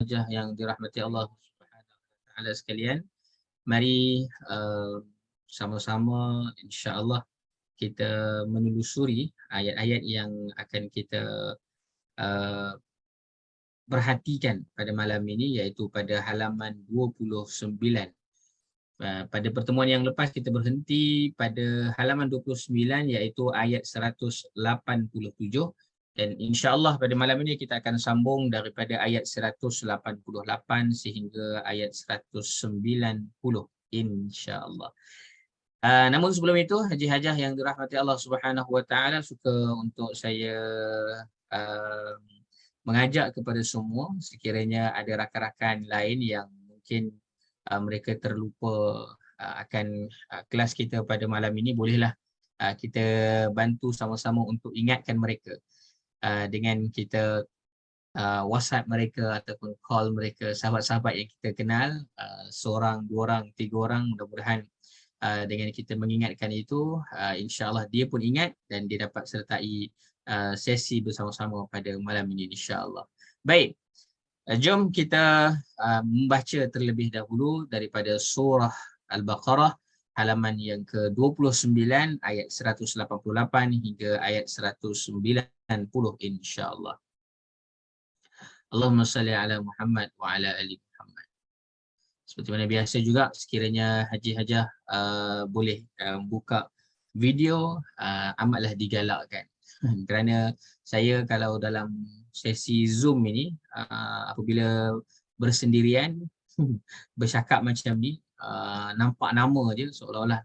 yang dirahmati Allah Subhanahu wa taala sekalian, mari sama-sama insya-Allah kita menelusuri ayat-ayat yang akan kita uh, perhatikan pada malam ini, iaitu pada halaman 29. Pada pertemuan yang lepas kita berhenti pada halaman 29 iaitu ayat 187, dan insya-Allah pada malam ini kita akan sambung daripada ayat 188 sehingga ayat 190 insya-Allah. Namun sebelum itu, haji-hajah yang dirahmati Allah Subhanahu wa taala, suka untuk saya uh, mengajak kepada semua, sekiranya ada rakan-rakan lain yang mungkin mereka terlupa akan kelas kita pada malam ini, bolehlah kita bantu sama-sama untuk ingatkan mereka dengan kita WhatsApp mereka ataupun call mereka, sahabat-sahabat yang kita kenal, seorang, dua orang, tiga orang. Mudah-mudahan dengan kita mengingatkan itu, insya-Allah dia pun ingat dan dia dapat sertai sesi bersama-sama pada malam ini insya-Allah. Baik, jom kita membaca terlebih dahulu daripada surah Al-Baqarah halaman yang ke-29 ayat 188 hingga ayat 190 insya-Allah. Allahumma salli ala Muhammad wa ala ali Muhammad. Seperti mana biasa juga, sekiranya haji-hajah boleh buka video, amatlah digalakkan. Kerana saya kalau dalam sesi Zoom ini, apabila bersendirian bercakap macam ni, nampak nama je seolah-olah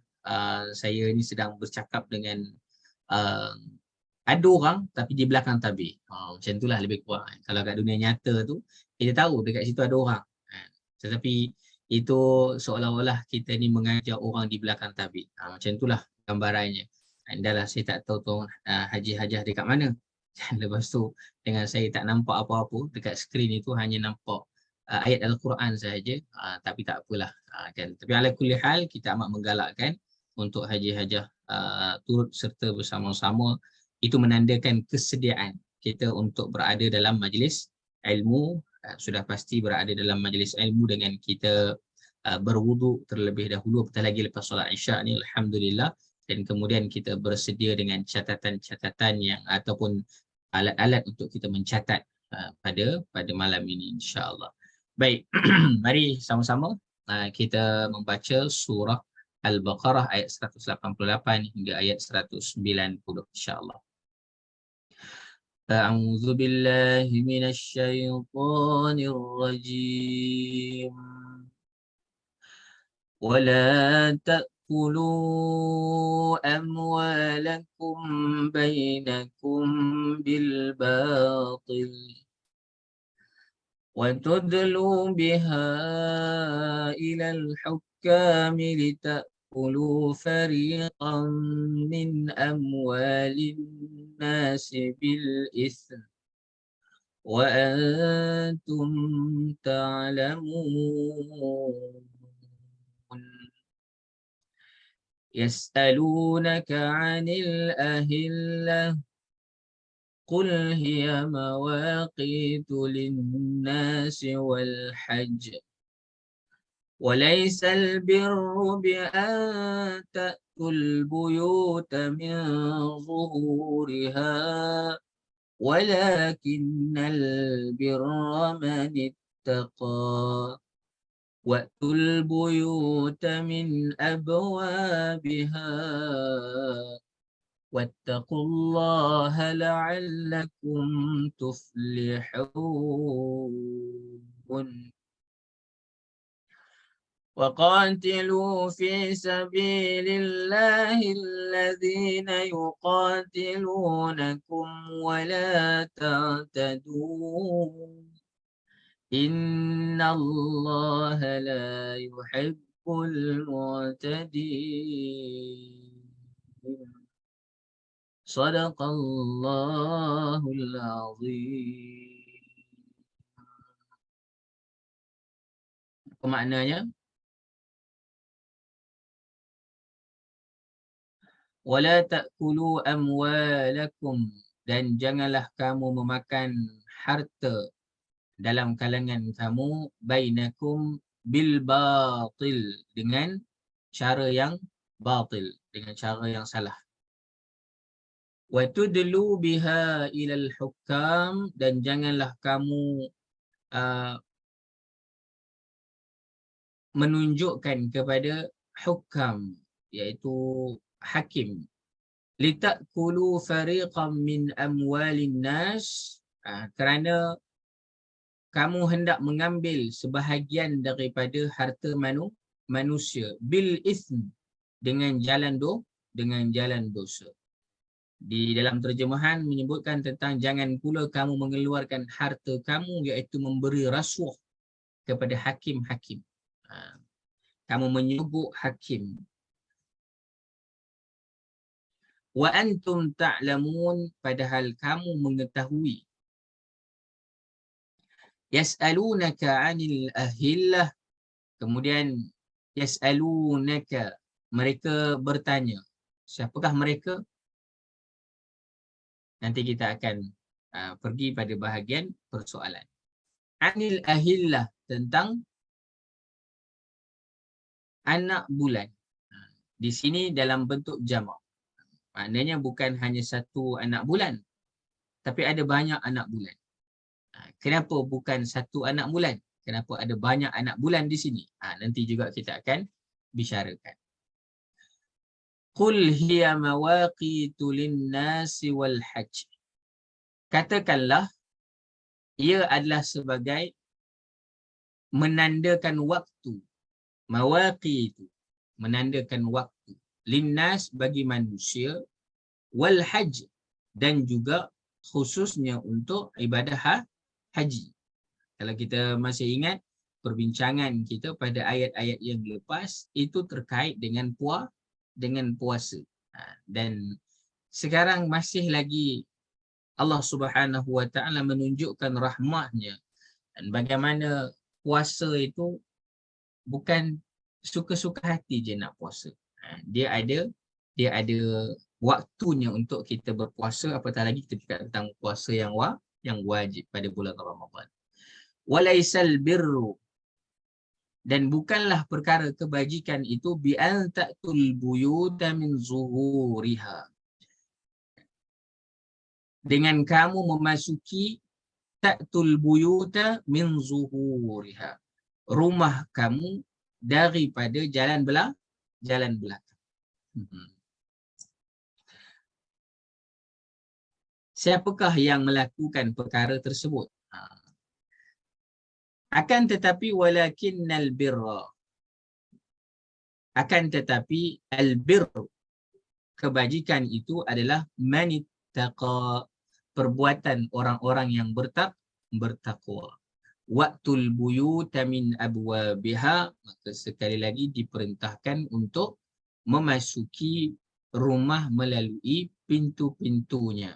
saya ni sedang bercakap dengan ada orang tapi di belakang tabir. Macam itulah lebih kurang. Kalau kat dunia nyata tu kita tahu dekat situ ada orang, tetapi itu seolah-olah kita ni mengajar orang di belakang tabir. Macam itulah gambarannya. Dah lah saya tak tahu tu haji-hajah dekat mana. Lepas tu dengan saya tak nampak apa-apa dekat skrin itu, hanya nampak ayat Al-Quran sahaja, tapi tak apalah kan. Tapi ala kulli hal kita amat menggalakkan untuk haji-hajah turut serta bersama-sama. Itu menandakan kesediaan kita untuk berada dalam majlis ilmu. Sudah pasti berada dalam majlis ilmu dengan kita berwuduk terlebih dahulu, apatah lagi lepas solat Isyak ni, alhamdulillah, dan kemudian kita bersedia dengan catatan-catatan yang ataupun alat-alat untuk kita mencatat pada malam ini insya-Allah. Baik, mari sama-sama kita membaca surah Al-Baqarah ayat 188 hingga ayat 190 insya-Allah. أعوذ بالله من الشيطان الرجيم ولا تأكلوا أموالكم بينكم بالباطل وتدلوا بها إلى الحكام لتأكلوا فريقا من أموال الناس بالإثم وأنتم تعلمون. يسألونك عن الأهلة قل هي مواقيت للناس والحج وليس البر بأن تأتوا البيوت من ظهورها ولكن البر من اتقى وأتوا البيوت من أبوابها واتقوا الله لعلكم تفلحون. وقاتلوا في سبيل الله الذين يقاتلونكم ولا تعتدوا إن الله لا يحب المعتدين. صدق الله العظيم. Apa maknanya? Wala ta'kulu amwalakum, dan janganlah kamu memakan harta dalam kalangan kamu bainakum bil batil, dengan cara yang batil, dengan cara yang salah. Wa tudlu biha ilal hukam, dan janganlah kamu menunjukkan kepada hukam, iaitu hakim. Litakulu fariqam min amwalin nas, kerana kamu hendak mengambil sebahagian daripada harta manusia, bil ism, dengan jalan dosa. Di dalam terjemahan menyebutkan tentang jangan pula kamu mengeluarkan harta kamu, iaitu memberi rasuah kepada hakim-hakim. Kamu menyubuk hakim. Wa antum ta'lamun, padahal kamu mengetahui. Yas'alunaka 'anil ahillah, kemudian yas'alunaka, mereka bertanya. Siapakah mereka? Nanti kita akan pergi pada bahagian persoalan. Anil ahillah, tentang anak bulan. Di sini dalam bentuk jamak. Maknanya bukan hanya satu anak bulan, tapi ada banyak anak bulan. Kenapa bukan satu anak bulan? Kenapa ada banyak anak bulan di sini? Nanti juga kita akan bicarakan. Qul hiya mawaqitu lin-nasi wal hajj. Katakanlah, ia adalah sebagai menandakan waktu. Mawaqitu, menandakan waktu. Linnas, bagi manusia. Wal hajj, dan juga khususnya untuk ibadah haji. Kalau kita masih ingat perbincangan kita pada ayat-ayat yang lepas, itu terkait dengan puasa. Dan sekarang masih lagi Allah Subhanahu Wa Taala menunjukkan rahmatnya, dan bagaimana puasa itu bukan suka-suka hati je nak puasa. Dia ada waktunya untuk kita berpuasa, apatah lagi kita cakap tentang puasa yang wajib pada bulan Ramadan. Walaisal birru, dan bukanlah perkara kebajikan itu bi an ta'tul buyuta min zuhuriha, dengan kamu memasuki ta'tul buyuta min zuhuriha, rumah kamu daripada jalan belakang. Siapakah yang melakukan perkara tersebut? Akan tetapi walakinnal birra, akan tetapi al-birr, kebajikan itu adalah manittaqa, perbuatan orang-orang yang bertakwa. Waqtul buyuta min abwabiha, maka sekali lagi diperintahkan untuk memasuki rumah melalui pintu-pintunya.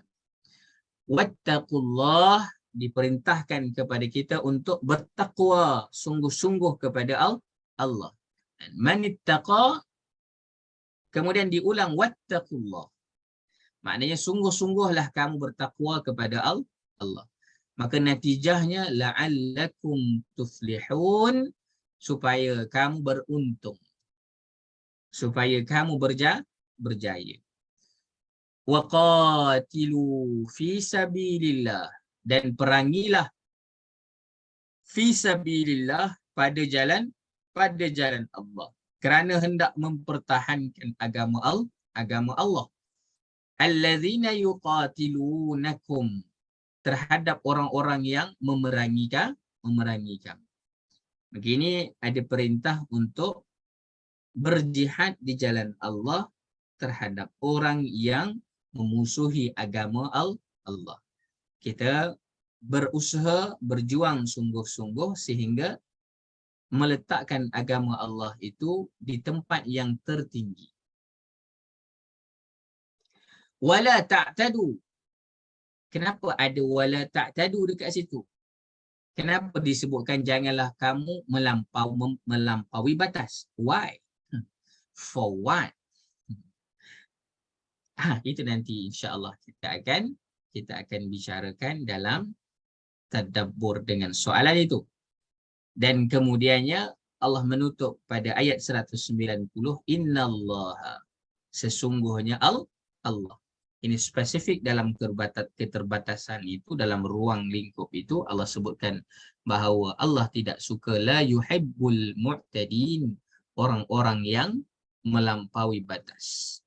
Wattaqullah, diperintahkan kepada kita untuk bertakwa sungguh-sungguh kepada Allah. Manittaqa, kemudian diulang wattaqullah, maknanya sungguh-sungguhlah kamu bertakwa kepada Allah. Maka natijahnya la'allakum tuflihun, supaya kamu beruntung, supaya kamu berjaya. Wa qatilu fi sabilillah, dan perangilah fi sabilillah, pada jalan Allah, kerana hendak mempertahankan agama Allah. Allazina yuqatilunakum, terhadap orang-orang yang memerangi kamu. Begini, ada perintah untuk berjihad di jalan Allah terhadap orang yang memusuhi agama Allah. Kita berusaha, berjuang sungguh-sungguh sehingga meletakkan agama Allah itu di tempat yang tertinggi. Wala ta'tadu. Kenapa ada wala ta'tadu dekat situ? Kenapa disebutkan janganlah kamu melampaui batas? Why? For what? Itu nanti insya-Allah kita akan bicarakan dalam bertadabbur dengan soalan itu. Dan kemudiannya Allah menutup pada ayat 190, innallaha, sesungguhnya Allah. Ini spesifik dalam keterbatasan itu, dalam ruang lingkup itu Allah sebutkan bahawa Allah tidak suka la yuhibbul mu'tadin, orang-orang yang melampaui batas.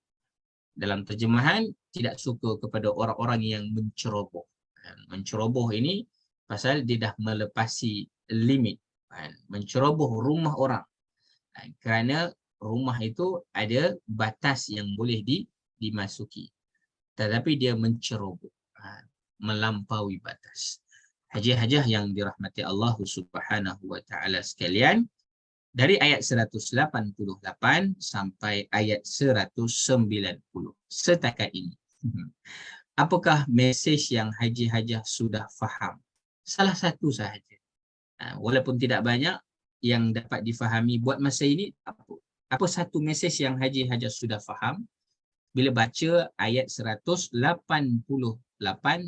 Dalam terjemahan, tidak suka kepada orang-orang yang menceroboh. Menceroboh ini pasal dia dah melepasi limit, menceroboh rumah orang, kerana rumah itu ada batas yang boleh dimasuki, tetapi dia menceroboh, melampaui batas. Hajah-hajah yang dirahmati Allah Subhanahu wa taala sekalian, dari ayat 188 sampai ayat 190 setakat ini, apakah mesej yang haji-hajah sudah faham? Salah satu sahaja, walaupun tidak banyak yang dapat difahami buat masa ini. Apa satu mesej yang haji-hajah sudah faham bila baca ayat 188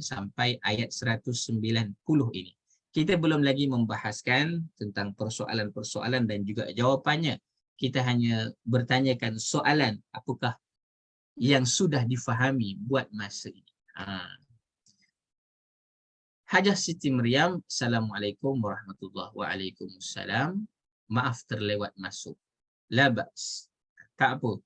sampai ayat 190 ini? Kita belum lagi membahaskan tentang persoalan-persoalan dan juga jawapannya. Kita hanya bertanyakan soalan, apakah yang sudah difahami buat masa ini. Hajah Siti Maryam, Assalamualaikum warahmatullahi wabarakatuh. Waalaikumsalam. Maaf terlewat masuk. La ba's. Tak apa.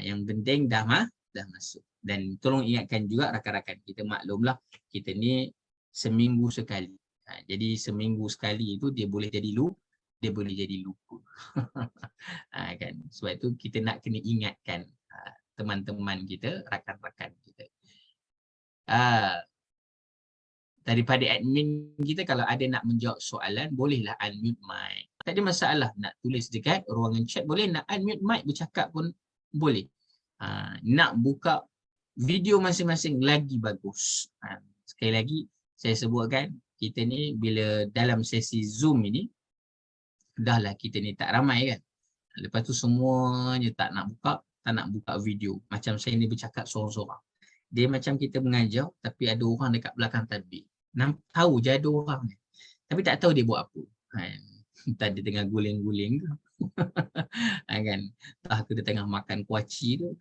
Yang penting dah masuk. Dan tolong ingatkan juga rakan-rakan, kita maklumlah, kita ni seminggu sekali. Jadi seminggu sekali itu dia boleh jadi lupa. Kan? Sebab itu kita nak kena ingatkan teman-teman kita, rakan-rakan kita. Daripada admin kita, kalau ada nak menjawab soalan, bolehlah unmute mic. Tak ada masalah, nak tulis dekat ruangan chat boleh, nak unmute mic bercakap pun boleh. Nak buka video masing-masing lagi bagus. Sekali lagi saya sebutkan, kita ni bila dalam sesi Zoom ini, dahlah kita ni tak ramai kan. Lepas tu semuanya tak nak buka video. Macam saya ni bercakap sorang-sorang. Dia macam kita mengajar tapi ada orang dekat belakang tabir. Tahu je ada orang ni, tapi tak tahu dia buat apa. Entah dia tengah guling-guling ke. Kan? Entah dia tengah makan kuaci tu.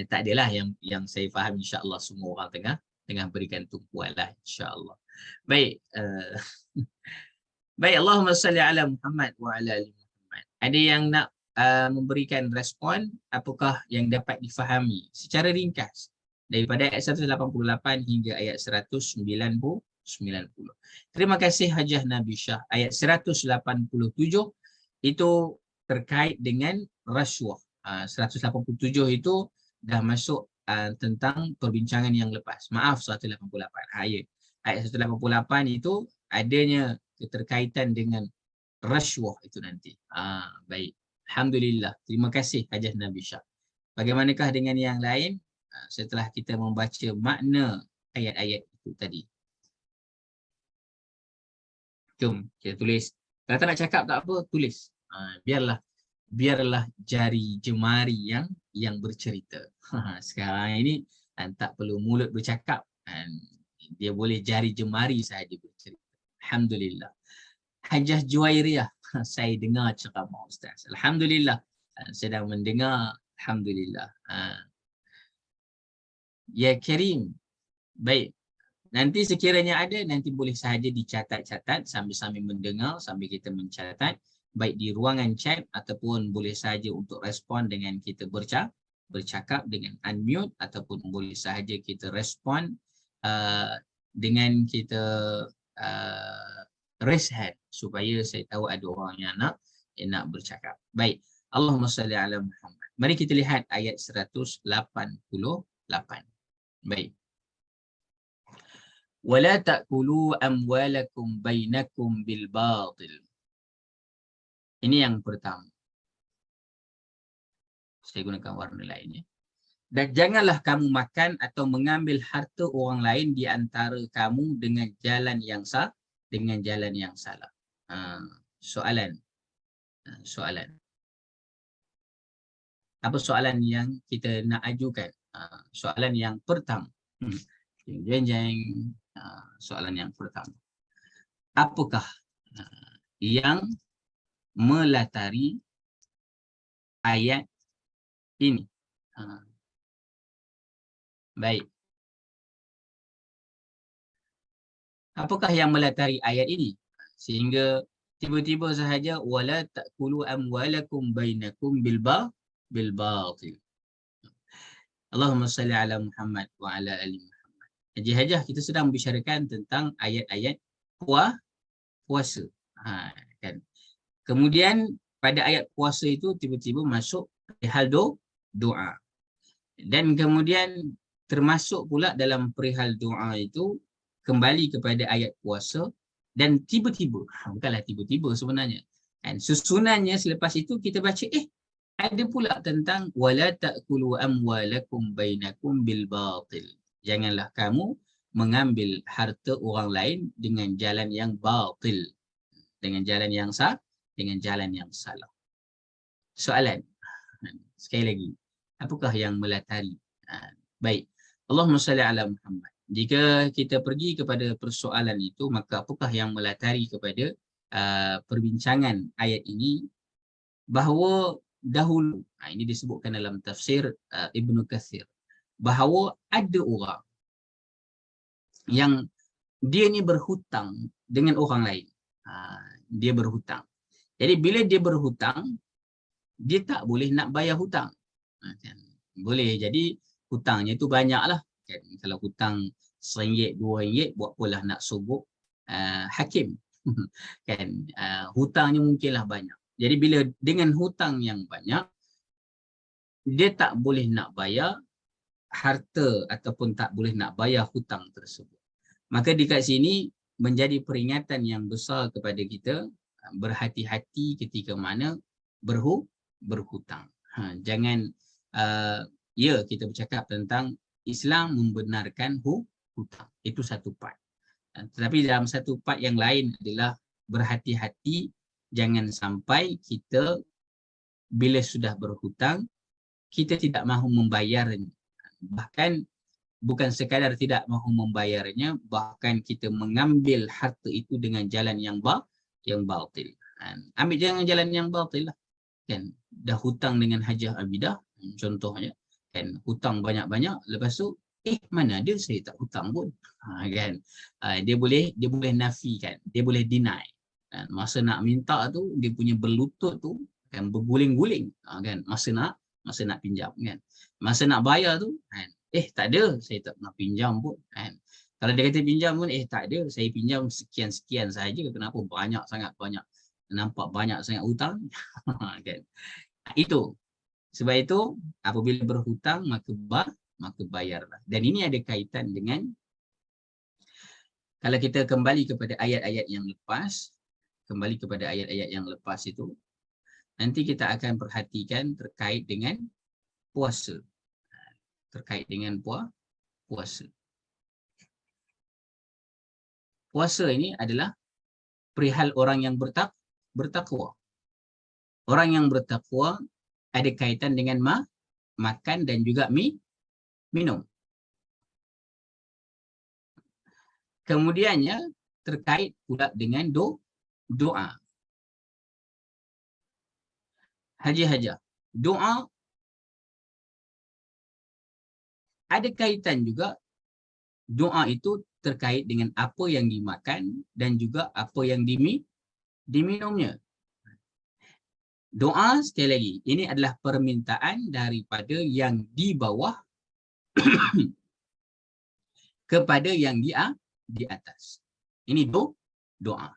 Tak adalah yang saya faham, insya-Allah semua orang tengah berikan tumpuan lah, insya-Allah. Baik, baik, Allahumma salli ala Muhammad wa ala ali Muhammad. Ada yang nak memberikan respon, apakah yang dapat difahami secara ringkas daripada ayat 188 hingga ayat 190. Terima kasih Hajah Nabi Shah. Ayat 187 itu terkait dengan rasuah. 187 itu dah masuk tentang perbincangan yang lepas. Maaf, 188. Ayat 188 itu adanya keterkaitan dengan rasuah itu nanti. Baik. Alhamdulillah. Terima kasih Hajah Nabi Shah. Bagaimanakah dengan yang lain setelah kita membaca makna ayat-ayat itu tadi? Jom kita tulis. Kalau tak nak cakap tak apa, tulis. Biarlah jari jemari yang bercerita. Sekarang ini tak perlu mulut bercakap, dia boleh jari jemari sahaja bercerita. Alhamdulillah. Hajah Juwairiyah, saya dengar ceramah Ustaz. Alhamdulillah, sedang mendengar. Alhamdulillah. Ya Karim. Baik. Nanti sekiranya ada, nanti boleh sahaja dicatat-catat sambil-sambil mendengar, sambil kita mencatat, baik di ruangan chat ataupun boleh sahaja untuk respon dengan kita bercakap dengan unmute, ataupun boleh sahaja kita respon dengan kita raise hand supaya saya tahu ada orang yang nak bercakap. Baik. Allahumma salli ala Muhammad. Mari kita lihat ayat 188. Baik. Wala ta'kulu amwalakum bainakum bil batil. Ini yang pertama. Saya gunakan warna lain ya. Dan janganlah kamu makan atau mengambil harta orang lain di antara kamu dengan jalan yang salah. Soalan. Apa soalan yang kita nak ajukan? Soalan yang pertama. Jeng. Soalan yang pertama. Apakah yang melatari ayat ini? Baik. Apakah yang melatari ayat ini? Sehingga tiba-tiba sahaja wala ta'kulu amwalakum bainakum bil batil. Allahumma salli ala Muhammad wa ala ali Muhammad. Hajah-hajah kita sedang membicarakan tentang ayat-ayat puasa. Kan. Kemudian pada ayat puasa itu tiba-tiba masuk perihal doa. Dan kemudian termasuk pula dalam perihal doa itu kembali kepada ayat puasa dan tiba-tiba, bukanlah tiba-tiba sebenarnya. Dan susunannya selepas itu kita baca ada pula tentang wala ta'kulu amwalakum bainakum bil batil. Janganlah kamu mengambil harta orang lain dengan jalan yang batil, dengan jalan yang salah. Soalan sekali lagi, apakah yang melatari? Baik, Allahumma salli ala Muhammad. Jika kita pergi kepada persoalan itu, maka apakah yang melatari kepada perbincangan ayat ini? Bahawa dahulu, ini disebutkan dalam tafsir Ibnu Katsir, bahawa ada orang yang dia ni berhutang dengan orang lain. Dia berhutang. Jadi bila dia berhutang, dia tak boleh nak bayar hutang. Boleh jadi hutangnya tu banyak lah. Kalau hutang RM1, RM2, buat pula nak sogok hakim. Kan, hutangnya mungkinlah banyak. Jadi bila dengan hutang yang banyak, dia tak boleh nak bayar harta ataupun tak boleh nak bayar hutang tersebut. Maka di kat sini menjadi peringatan yang besar kepada kita, berhati-hati ketika mana berhutang. Jangan, kita bercakap tentang Islam membenarkan hutang. Itu satu part. Tetapi dalam satu part yang lain adalah berhati-hati jangan sampai kita bila sudah berhutang, kita tidak mahu membayarnya. Bahkan bukan sekadar tidak mahu membayarnya, bahkan kita mengambil harta itu dengan jalan yang batil. Ambil jangan jalan yang batil lah. Kan, dah hutang dengan hajah abidah, contohnya. Kan, hutang banyak-banyak, lepas tu, mana ada saya tak hutang pun. Kan, dia boleh nafikan, dia boleh deny. Masa nak minta tu, dia punya berlutut tu kan berguling-guling, kan, masa nak pinjam, kan. Masa nak bayar tu, kan, tak ada, saya tak nak pinjam pun, kan. Kalau dia kata pinjam pun, tak ada, saya pinjam sekian-sekian saja, kenapa banyak sangat banyak, nampak banyak sangat hutang. Kan. Itu. Sebab itu apabila berhutang maka bayarlah. Dan ini ada kaitan dengan, kalau kita kembali kepada ayat-ayat yang lepas, itu, nanti kita akan perhatikan terkait dengan puasa. Puasa. Puasa ini adalah perihal orang yang bertakwa. Orang yang bertakwa ada kaitan dengan makan dan juga minum. Kemudiannya terkait pula dengan doa. Hajah-hajah. Doa ada kaitan juga, doa itu terkait dengan apa yang dimakan dan juga apa yang diminumnya. Doa, sekali lagi, ini adalah permintaan daripada yang di bawah kepada yang di atas. Ini doa.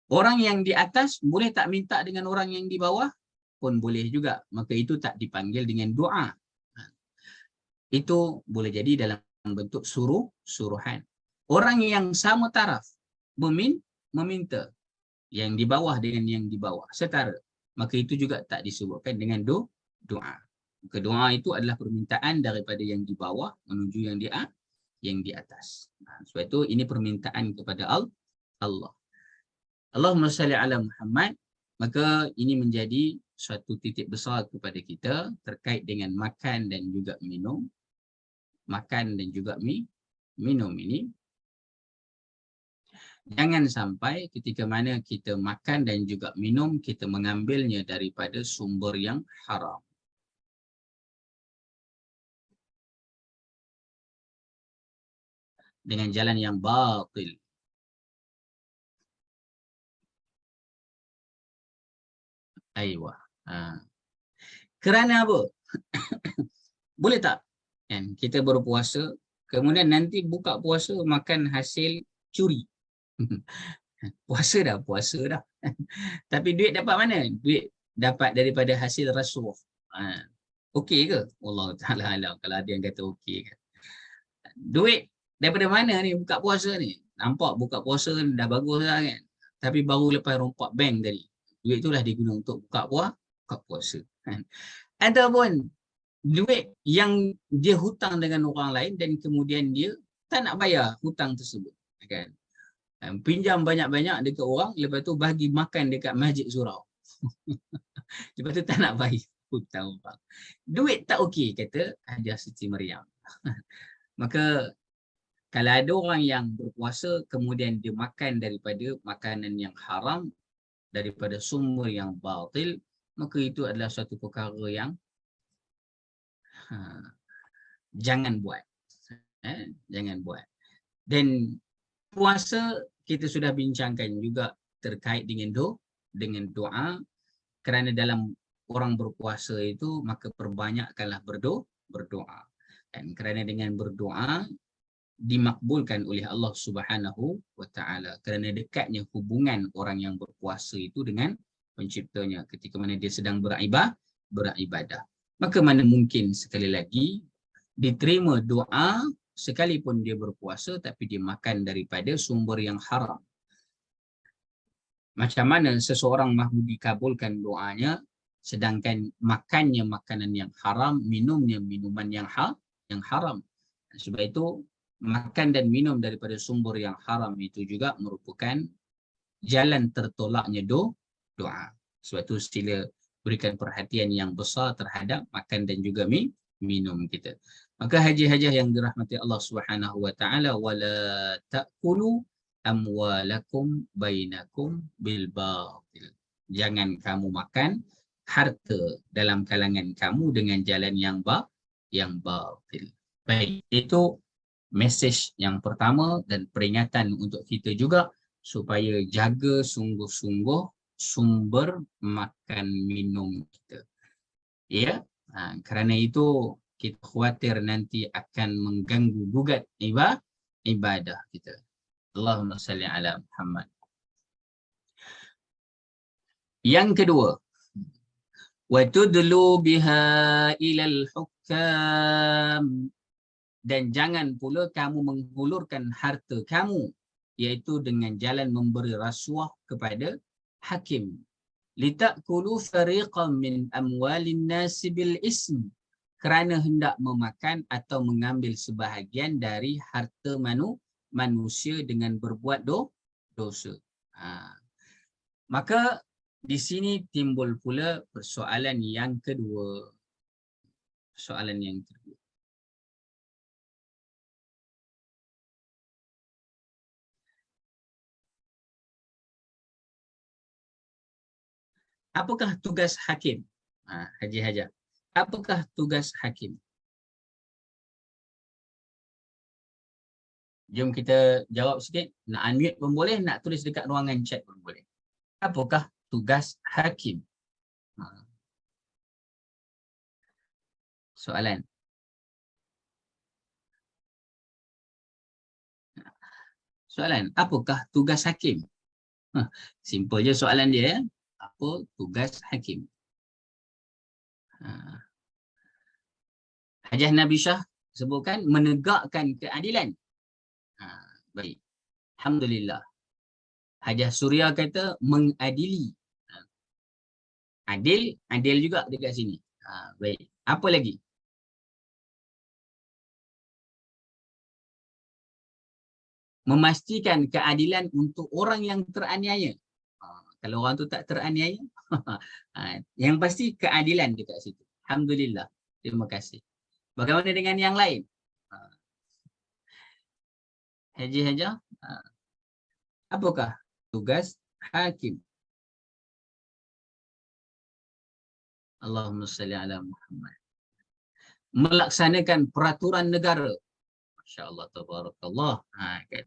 Orang yang di atas boleh tak minta dengan orang yang di bawah? Pun boleh juga. Maka itu tak dipanggil dengan doa. Itu boleh jadi dalam bentuk suruhan. Orang yang sama taraf meminta yang di bawah dengan yang di bawah setara, maka itu juga tak disebutkan dengan doa. Maka doa itu adalah permintaan daripada yang di bawah menuju yang di atas. Sebab itu ini permintaan kepada Allah. Allahumma salli ala Muhammad. Maka ini menjadi suatu titik besar kepada kita terkait dengan makan dan juga minum. Makan dan juga minum ini, jangan sampai ketika mana kita makan dan juga minum, kita mengambilnya daripada sumber yang haram. Dengan jalan yang batil. Aywa. Kerana apa? Boleh tak? Kan kita berpuasa, kemudian nanti buka puasa makan hasil curi. Puasa dah. Tapi duit dapat mana? Duit dapat daripada hasil rasuah. Okey ke? Allah Ta'ala alam kalau ada yang kata okey kan. Duit daripada mana ni buka puasa ni? Nampak buka puasa dah bagus lah kan. Tapi baru lepas rompak bank tadi. Duit tu lah diguna untuk buka puasa. Kan? Ataupun duit yang dia hutang dengan orang lain dan kemudian dia tak nak bayar hutang tersebut. Kan? Pinjam banyak-banyak dekat orang, lepas tu bagi makan dekat masjid surau. Lepas tu tak nak bayar hutang orang. Duit tak okey, kata Hajah Siti Mariam. Maka kalau ada orang yang berpuasa kemudian dia makan daripada makanan yang haram, daripada sumber yang batil, maka itu adalah suatu perkara yang jangan buat. Jangan buat. Dan puasa kita sudah bincangkan juga terkait dengan doa, kerana dalam orang berpuasa itu maka perbanyakkanlah berdoa. Dan kerana dengan berdoa dimakbulkan oleh Allah Subhanahu wa Ta'ala, kerana dekatnya hubungan orang yang berpuasa itu dengan penciptanya ketika mana dia sedang beribadah. Maka mana mungkin sekali lagi diterima doa sekalipun dia berpuasa tapi dia makan daripada sumber yang haram. Macam mana seseorang mahu dikabulkan doanya sedangkan makannya makanan yang haram, minumnya minuman yang haram. Sebab itu makan dan minum daripada sumber yang haram itu juga merupakan jalan tertolaknya doa. Sebab itu sila berikan perhatian yang besar terhadap makan dan juga minum kita. Maka haji-hajah yang dirahmati Allah Subhanahu wa Ta'ala, wala ta'kulu amwalakum bainakum bil batil. Jangan kamu makan harta dalam kalangan kamu dengan jalan yang batil. Baik, itu mesej yang pertama dan peringatan untuk kita juga supaya jaga sungguh-sungguh sumber makan minum kita. Ya, kerana itu kita khawatir nanti akan mengganggu gugat ibadah kita. Allahumma salli ala Muhammad. Yang kedua, wa tudlu biha ilal hukam, dan jangan pula kamu menghulurkan harta kamu iaitu dengan jalan memberi rasuah kepada hakim. Litakulu fariqan min amwalin nasi bil ism, kerana hendak memakan atau mengambil sebahagian dari harta manusia dengan berbuat dosa. Maka di sini timbul pula persoalan yang kedua. Apakah tugas hakim? Haji Hajar. Apakah tugas hakim? Jom kita jawab sikit. Nak unmute pun boleh, nak tulis dekat ruangan chat pun boleh. Apakah tugas hakim? Soalan. Apakah tugas hakim? Simple je soalan dia. Apa tugas hakim? Hajah Nabi Shah sebutkan menegakkan keadilan. Baik. Alhamdulillah. Hajah Surya kata mengadili. Adil juga dekat sini. Baik. Apa lagi? Memastikan keadilan untuk orang yang teraniaya. Kalau orang tu tak teraniaya, yang pasti keadilan dekat situ. Alhamdulillah. Terima kasih. Bagaimana dengan yang lain? Haji-haja, apakah tugas hakim? Allahumma salli ala Muhammad. Melaksanakan peraturan negara. Masya Allah, tabarakallah. Kan.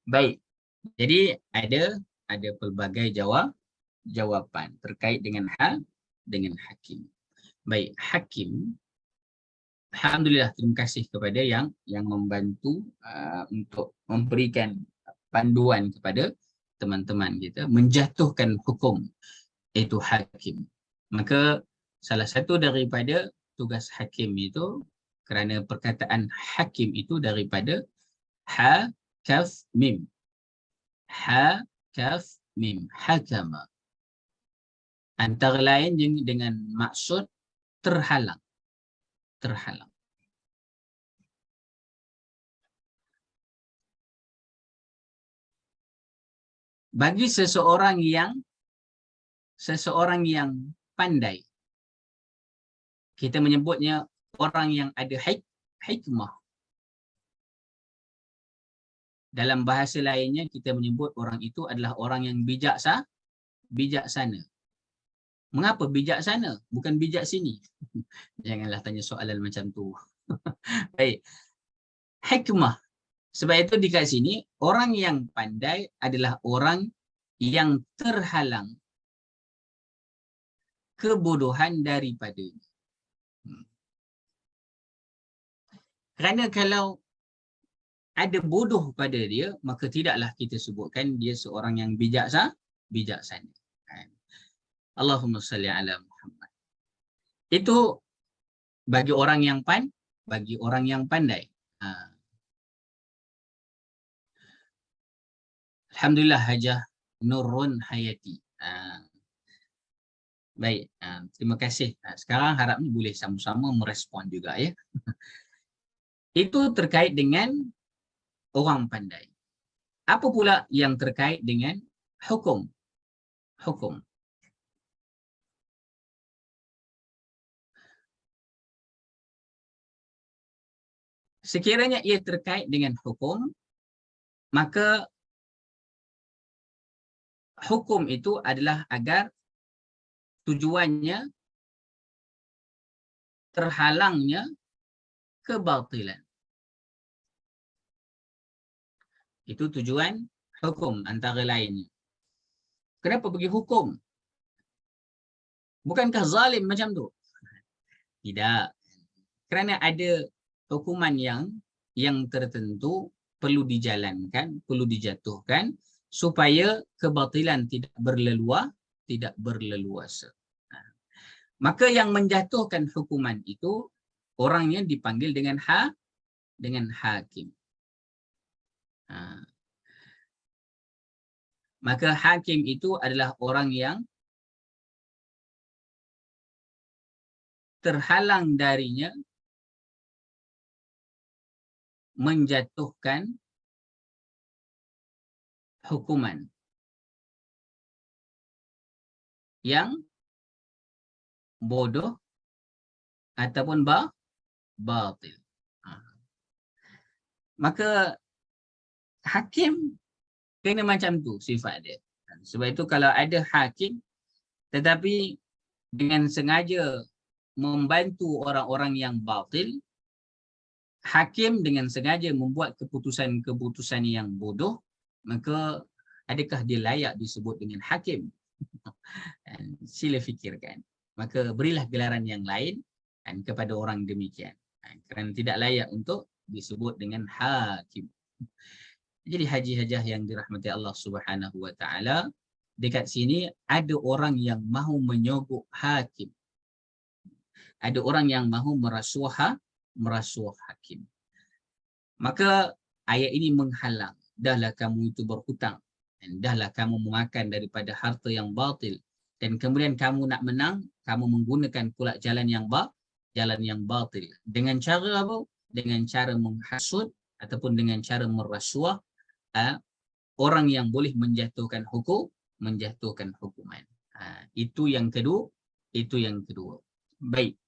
Baik. Jadi ada pelbagai jawapan terkait dengan hakim. Baik, hakim. Alhamdulillah, terima kasih kepada yang membantu untuk memberikan panduan kepada teman-teman kita menjatuhkan hukum, itu hakim. Maka salah satu daripada tugas hakim itu, kerana perkataan hakim itu daripada ha, kaf, mim. Ha, kaf, mim. Hakama. Antara lain dengan maksud terhalang. Terhalang. Bagi seseorang yang pandai, kita menyebutnya orang yang ada hikmah. Dalam bahasa lainnya kita menyebut orang itu adalah orang yang bijaksana. Mengapa bijaksana? Bukan bijak sini. Janganlah tanya soalan macam tu. Baik. Hikmah. Sebab itu di kat sini, orang yang pandai adalah orang yang terhalang kebodohan daripadanya. Kerana kalau ada bodoh pada dia, maka tidaklah kita sebutkan dia seorang yang bijaksana. Allahumma salli ala Muhammad. Itu bagi orang yang pandai. Alhamdulillah, Hajah Nurun Hayati. Baik, terima kasih. Sekarang harapnya boleh sama-sama merespon juga ya. Itu terkait dengan orang pandai. Apa pula yang terkait dengan hukum? Hukum. Sekiranya ia terkait dengan hukum, maka hukum itu adalah agar tujuannya terhalangnya kebatilan. Itu tujuan hukum antara lainnya. Kenapa pergi hukum? Bukankah zalim macam tu? Tidak. Kerana ada hukuman yang tertentu perlu dijalankan, perlu dijatuhkan supaya kebatilan tidak berleluasa. Maka yang menjatuhkan hukuman itu orangnya dipanggil dengan hakim. Maka hakim itu adalah orang yang terhalang darinya menjatuhkan hukuman yang bodoh ataupun batil. Maka hakim kena macam tu sifat dia. Sebab itu kalau ada hakim tetapi dengan sengaja membantu orang-orang yang batil, hakim dengan sengaja membuat keputusan-keputusan yang bodoh, maka adakah dia layak disebut dengan hakim? Sila fikirkan. Maka berilah gelaran yang lain kepada orang demikian. Kerana tidak layak untuk disebut dengan hakim. Jadi haji-hajah yang dirahmati Allah Subhanahu wa taala, dekat sini ada orang yang mahu menyogok hakim. Ada orang yang mahu merasuah hakim. Maka ayat ini menghalang. Dahlah kamu itu berhutang. Dan dahlah kamu memakan daripada harta yang batil. Dan kemudian kamu nak menang, kamu menggunakan pula jalan yang batil. Dengan cara apa? Dengan cara menghasut ataupun dengan cara merasuah orang yang boleh menjatuhkan hukuman. Itu yang kedua. Baik.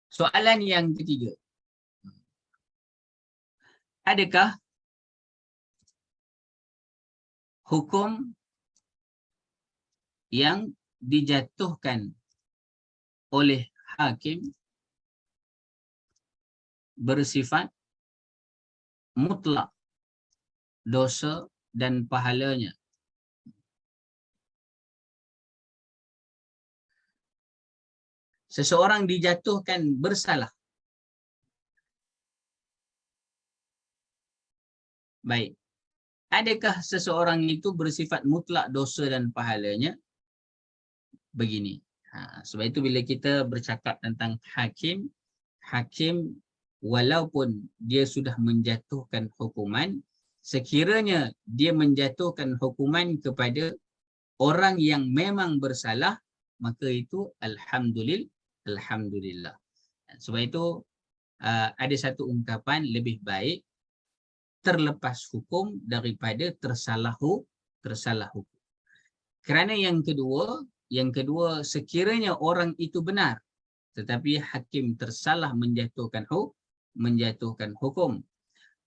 Soalan yang ketiga. adakah hukum yang dijatuhkan oleh hakim bersifat mutlak dosa dan pahalanya? Seseorang dijatuhkan bersalah. Baik. Adakah seseorang itu bersifat mutlak dosa dan pahalanya? Begini. Sebab itu bila kita bercakap tentang hakim, hakim walaupun dia sudah menjatuhkan hukuman, sekiranya dia menjatuhkan hukuman kepada orang yang memang bersalah, maka itu alhamdulillah. Sebab itu ada satu ungkapan, lebih baik terlepas hukum daripada tersalah hukum. Kerana yang kedua sekiranya orang itu benar tetapi hakim tersalah menjatuhkan hukum,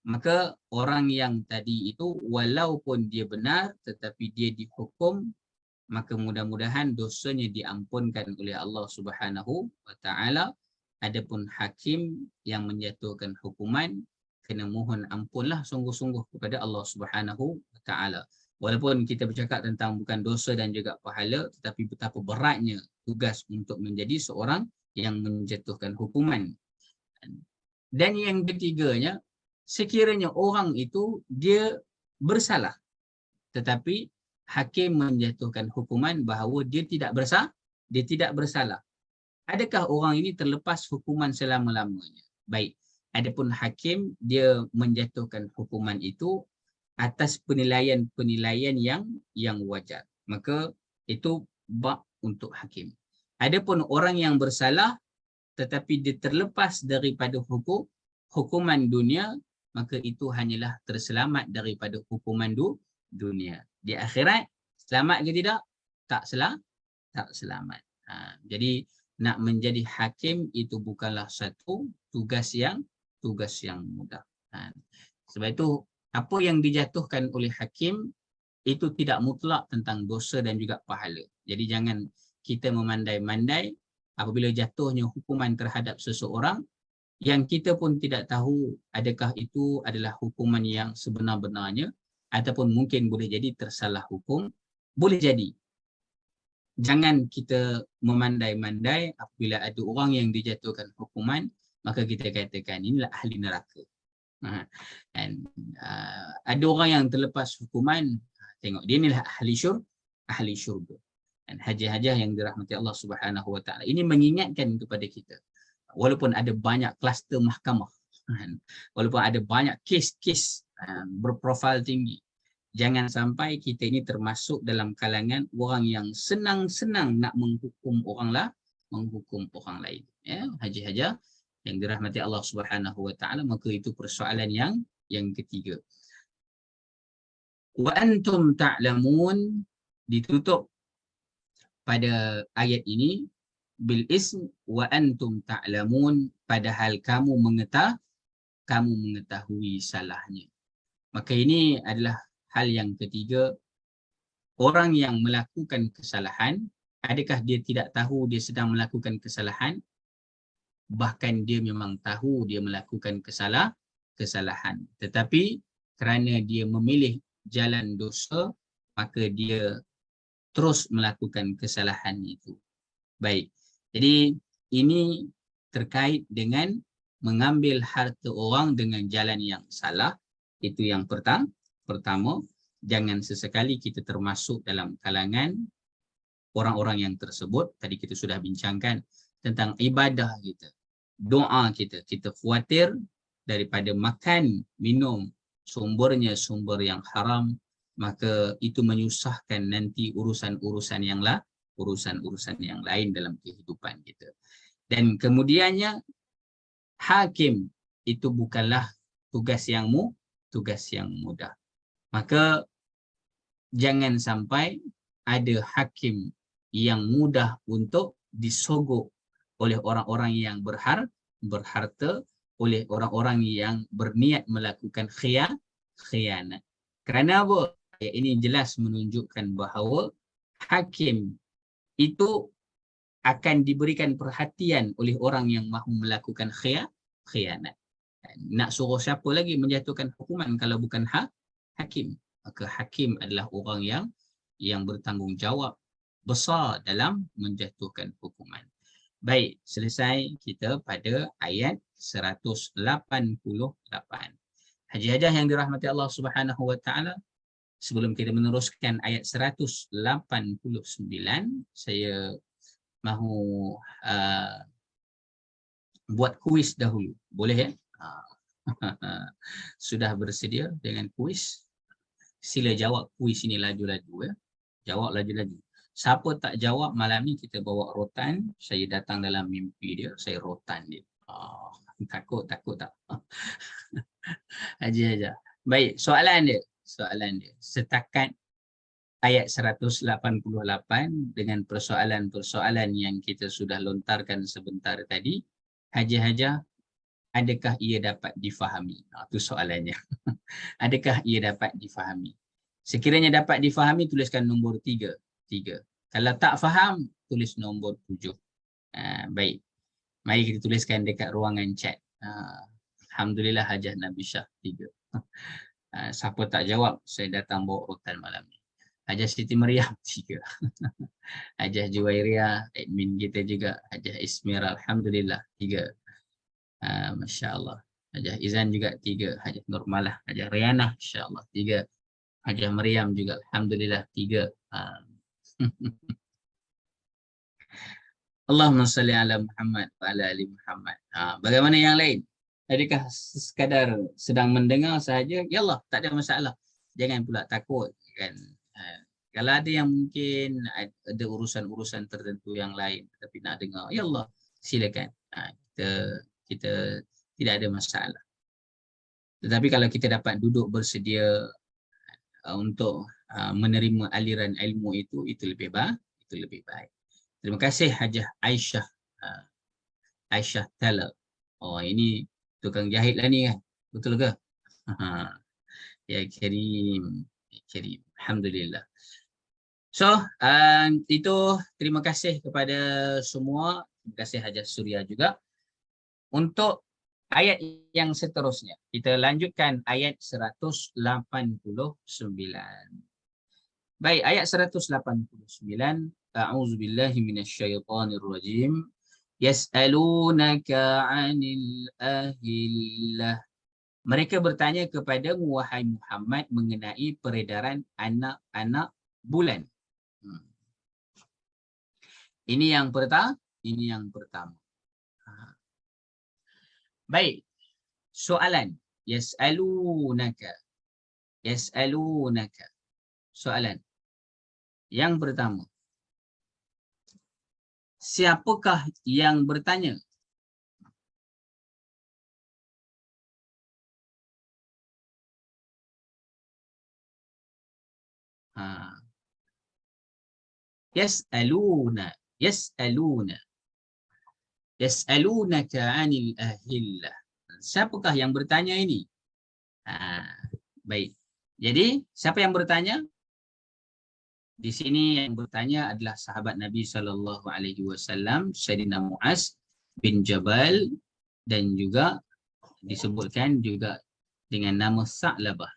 maka orang yang tadi itu walaupun dia benar tetapi dia dihukum, maka mudah-mudahan dosanya diampunkan oleh Allah Subhanahu wa taala. Adapun hakim yang menjatuhkan hukuman, kena mohon ampunlah sungguh-sungguh kepada Allah Subhanahu wa taala. Walaupun kita bercakap tentang bukan dosa dan juga pahala, tetapi betapa beratnya tugas untuk menjadi seorang yang menjatuhkan hukuman. Dan yang ketiganya, sekiranya orang itu dia bersalah tetapi hakim menjatuhkan hukuman bahawa dia tidak bersalah, adakah orang ini terlepas hukuman selama-lamanya? Baik. Adapun hakim dia menjatuhkan hukuman itu atas penilaian yang wajar. Maka itu bab untuk hakim. Adapun orang yang bersalah tetapi dia terlepas daripada hukuman dunia, maka itu hanyalah terselamat daripada hukuman dunia. Di akhirat selamat ke tidak? Tak selamat. Jadi nak menjadi hakim itu bukanlah satu tugas yang mudah. Sebab itu apa yang dijatuhkan oleh hakim itu tidak mutlak tentang dosa dan juga pahala. Jadi jangan kita memandai-mandai apabila jatuhnya hukuman terhadap seseorang yang kita pun tidak tahu adakah itu adalah hukuman yang sebenar-benarnya ataupun mungkin boleh jadi tersalah hukum. Boleh jadi. Jangan kita memandai-mandai apabila ada orang yang dijatuhkan hukuman, maka kita katakan inilah ahli neraka. Dan ada orang yang terlepas hukuman, tengok dia inilah ahli syurga. Dan hajah-hajah yang dirahmati Allah Subhanahu wa taala, ini mengingatkan kepada kita, walaupun ada banyak kluster mahkamah, walaupun ada banyak kes-kes berprofil tinggi, jangan sampai kita ini termasuk dalam kalangan orang yang senang-senang nak menghukum orang lain. Ya, hajah-hajah yang dirahmati Allah Subhanahu wa taala, maka itu persoalan yang ketiga. Wa antum ta'lamun, ditutup pada ayat ini bil ism wa antum ta'lamun, padahal kamu mengetahui salahnya. Maka ini adalah hal yang ketiga. Orang yang melakukan kesalahan, adakah dia tidak tahu dia sedang melakukan kesalahan? Bahkan dia memang tahu dia melakukan kesalahan. Tetapi kerana dia memilih jalan dosa, maka dia terus melakukan kesalahan itu. Baik. Jadi ini terkait dengan mengambil harta orang dengan jalan yang salah. Itu yang pertama. Jangan sesekali kita termasuk dalam kalangan orang-orang yang tersebut. Tadi kita sudah bincangkan tentang ibadah kita, doa kita. Kita khawatir daripada makan, minum, sumbernya sumber yang haram, maka itu menyusahkan nanti urusan-urusan yang lain dalam kehidupan kita. Dan kemudiannya, hakim itu bukanlah tugas yang mudah. Maka jangan sampai ada hakim yang mudah untuk disogok oleh orang-orang yang berharta, oleh orang-orang yang berniat melakukan khianat. Kerana apa? Ayat ini jelas menunjukkan bahawa hakim itu akan diberikan perhatian oleh orang yang mahu melakukan khianat. Nak suruh siapa lagi menjatuhkan hukuman kalau bukan hakim? Maka hakim adalah orang yang bertanggungjawab besar dalam menjatuhkan hukuman. Baik, selesai kita pada ayat 188. Haji-hajah yang dirahmati Allah Subhanahu wa taala, sebelum kita meneruskan ayat 189, saya mahu buat kuis dahulu. Boleh ya? Sudah bersedia dengan kuis? Sila jawab kuis ini laju-laju ya. Jawab laju-laju. Siapa tak jawab malam ni kita bawa rotan. Saya datang dalam mimpi dia, saya rotan dia. Takut tak? Aja. Baik, soalan dia. Setakat ayat 188 dengan persoalan-persoalan yang kita sudah lontarkan sebentar tadi, haja-haja adakah ia dapat difahami? Itu soalannya. Adakah ia dapat difahami? Sekiranya dapat difahami, tuliskan nombor 3. Kalau tak faham, tulis nombor 7. Baik. Mari kita tuliskan dekat ruangan chat. Alhamdulillah Hajah Nabi Syah 3. Siapa tak jawab, saya datang bawa rotan malam ni. Hajah Siti Maryam 3. Hajah Juwairia, admin kita juga. Hajah Ismira, Alhamdulillah 3. Masya Allah. Hajah Izan juga 3. Hajah Nurmalah, Hajah Riana, Insya Allah 3. Hajah Maryam juga, Alhamdulillah 3. Allahumma salli ala Muhammad wa ala ali Muhammad. Bagaimana yang lain? Adakah sekadar sedang mendengar sahaja? Ya Allah, tak ada masalah. Jangan pula takut kan. Kalau ada yang mungkin ada urusan-urusan tertentu yang lain tapi nak dengar, ya Allah, silakan. Kita tidak ada masalah. Tetapi kalau kita dapat duduk bersedia untuk menerima aliran ilmu itu lebih baik. Terima kasih Hajah Aisyah Tala. Ini tukang jahit lah ni kan? Betul ke? Ya Karim. Alhamdulillah. So, itu terima kasih kepada semua. Terima kasih Hajah Surya juga. Untuk ayat yang seterusnya, kita lanjutkan ayat 189. Baik, ayat 189. A'udzubillahi minasyaitonirrajim. Yas'alunaka 'anil ahillah. Mereka bertanya kepadamu wahai Muhammad mengenai peredaran anak-anak bulan. Ini yang pertama. Baik. Soalan. Yas'alunaka. Soalan. Yang pertama. Siapakah yang bertanya? Yas'aluna. Yas'alunaka 'anil ahillah. Siapakah yang bertanya ini? Baik. Jadi, siapa yang bertanya? Di sini yang bertanya adalah sahabat Nabi SAW, Sayyidina Mu'az bin Jabal, dan juga disebutkan juga dengan nama Sa'labah.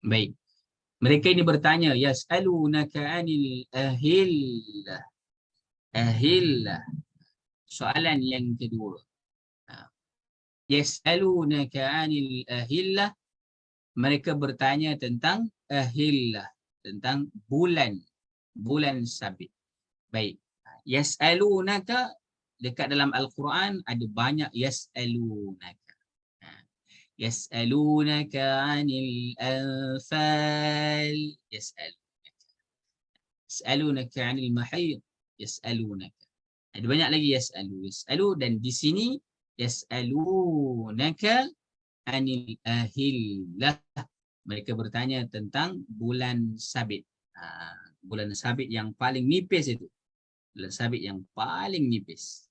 Baik. Mereka ini bertanya, Yas'alunaka 'anil ahillah. Ahillah. Soalan yang kedua. Yas'alunaka 'anil ahillah. Mereka bertanya tentang ahillah, tentang bulan sabit. Baik. Yas'alunaka, dekat dalam Al-Quran ada banyak yas'alunaka. Yas'alunaka 'anil anfal. Yas'alunaka 'anil mahid. Yas'alunaka. Ada banyak lagi yas'alu, dan di sini yas'alunaka 'anil ahillah. Mereka bertanya tentang bulan sabit. Bulan sabit yang paling nipis itu. Bulan sabit yang paling nipis.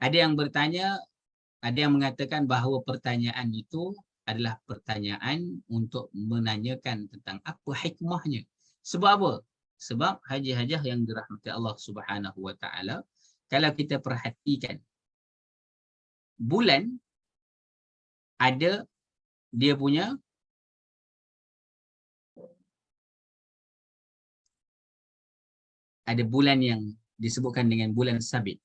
Ada yang bertanya, ada yang mengatakan bahawa pertanyaan itu adalah pertanyaan untuk menanyakan tentang apa hikmahnya. Sebab apa? Sebab haji-hajah yang dirahmati Allah Subhanahu Wa Taala, kalau kita perhatikan bulan ada dia punya ada bulan yang disebutkan dengan bulan sabit.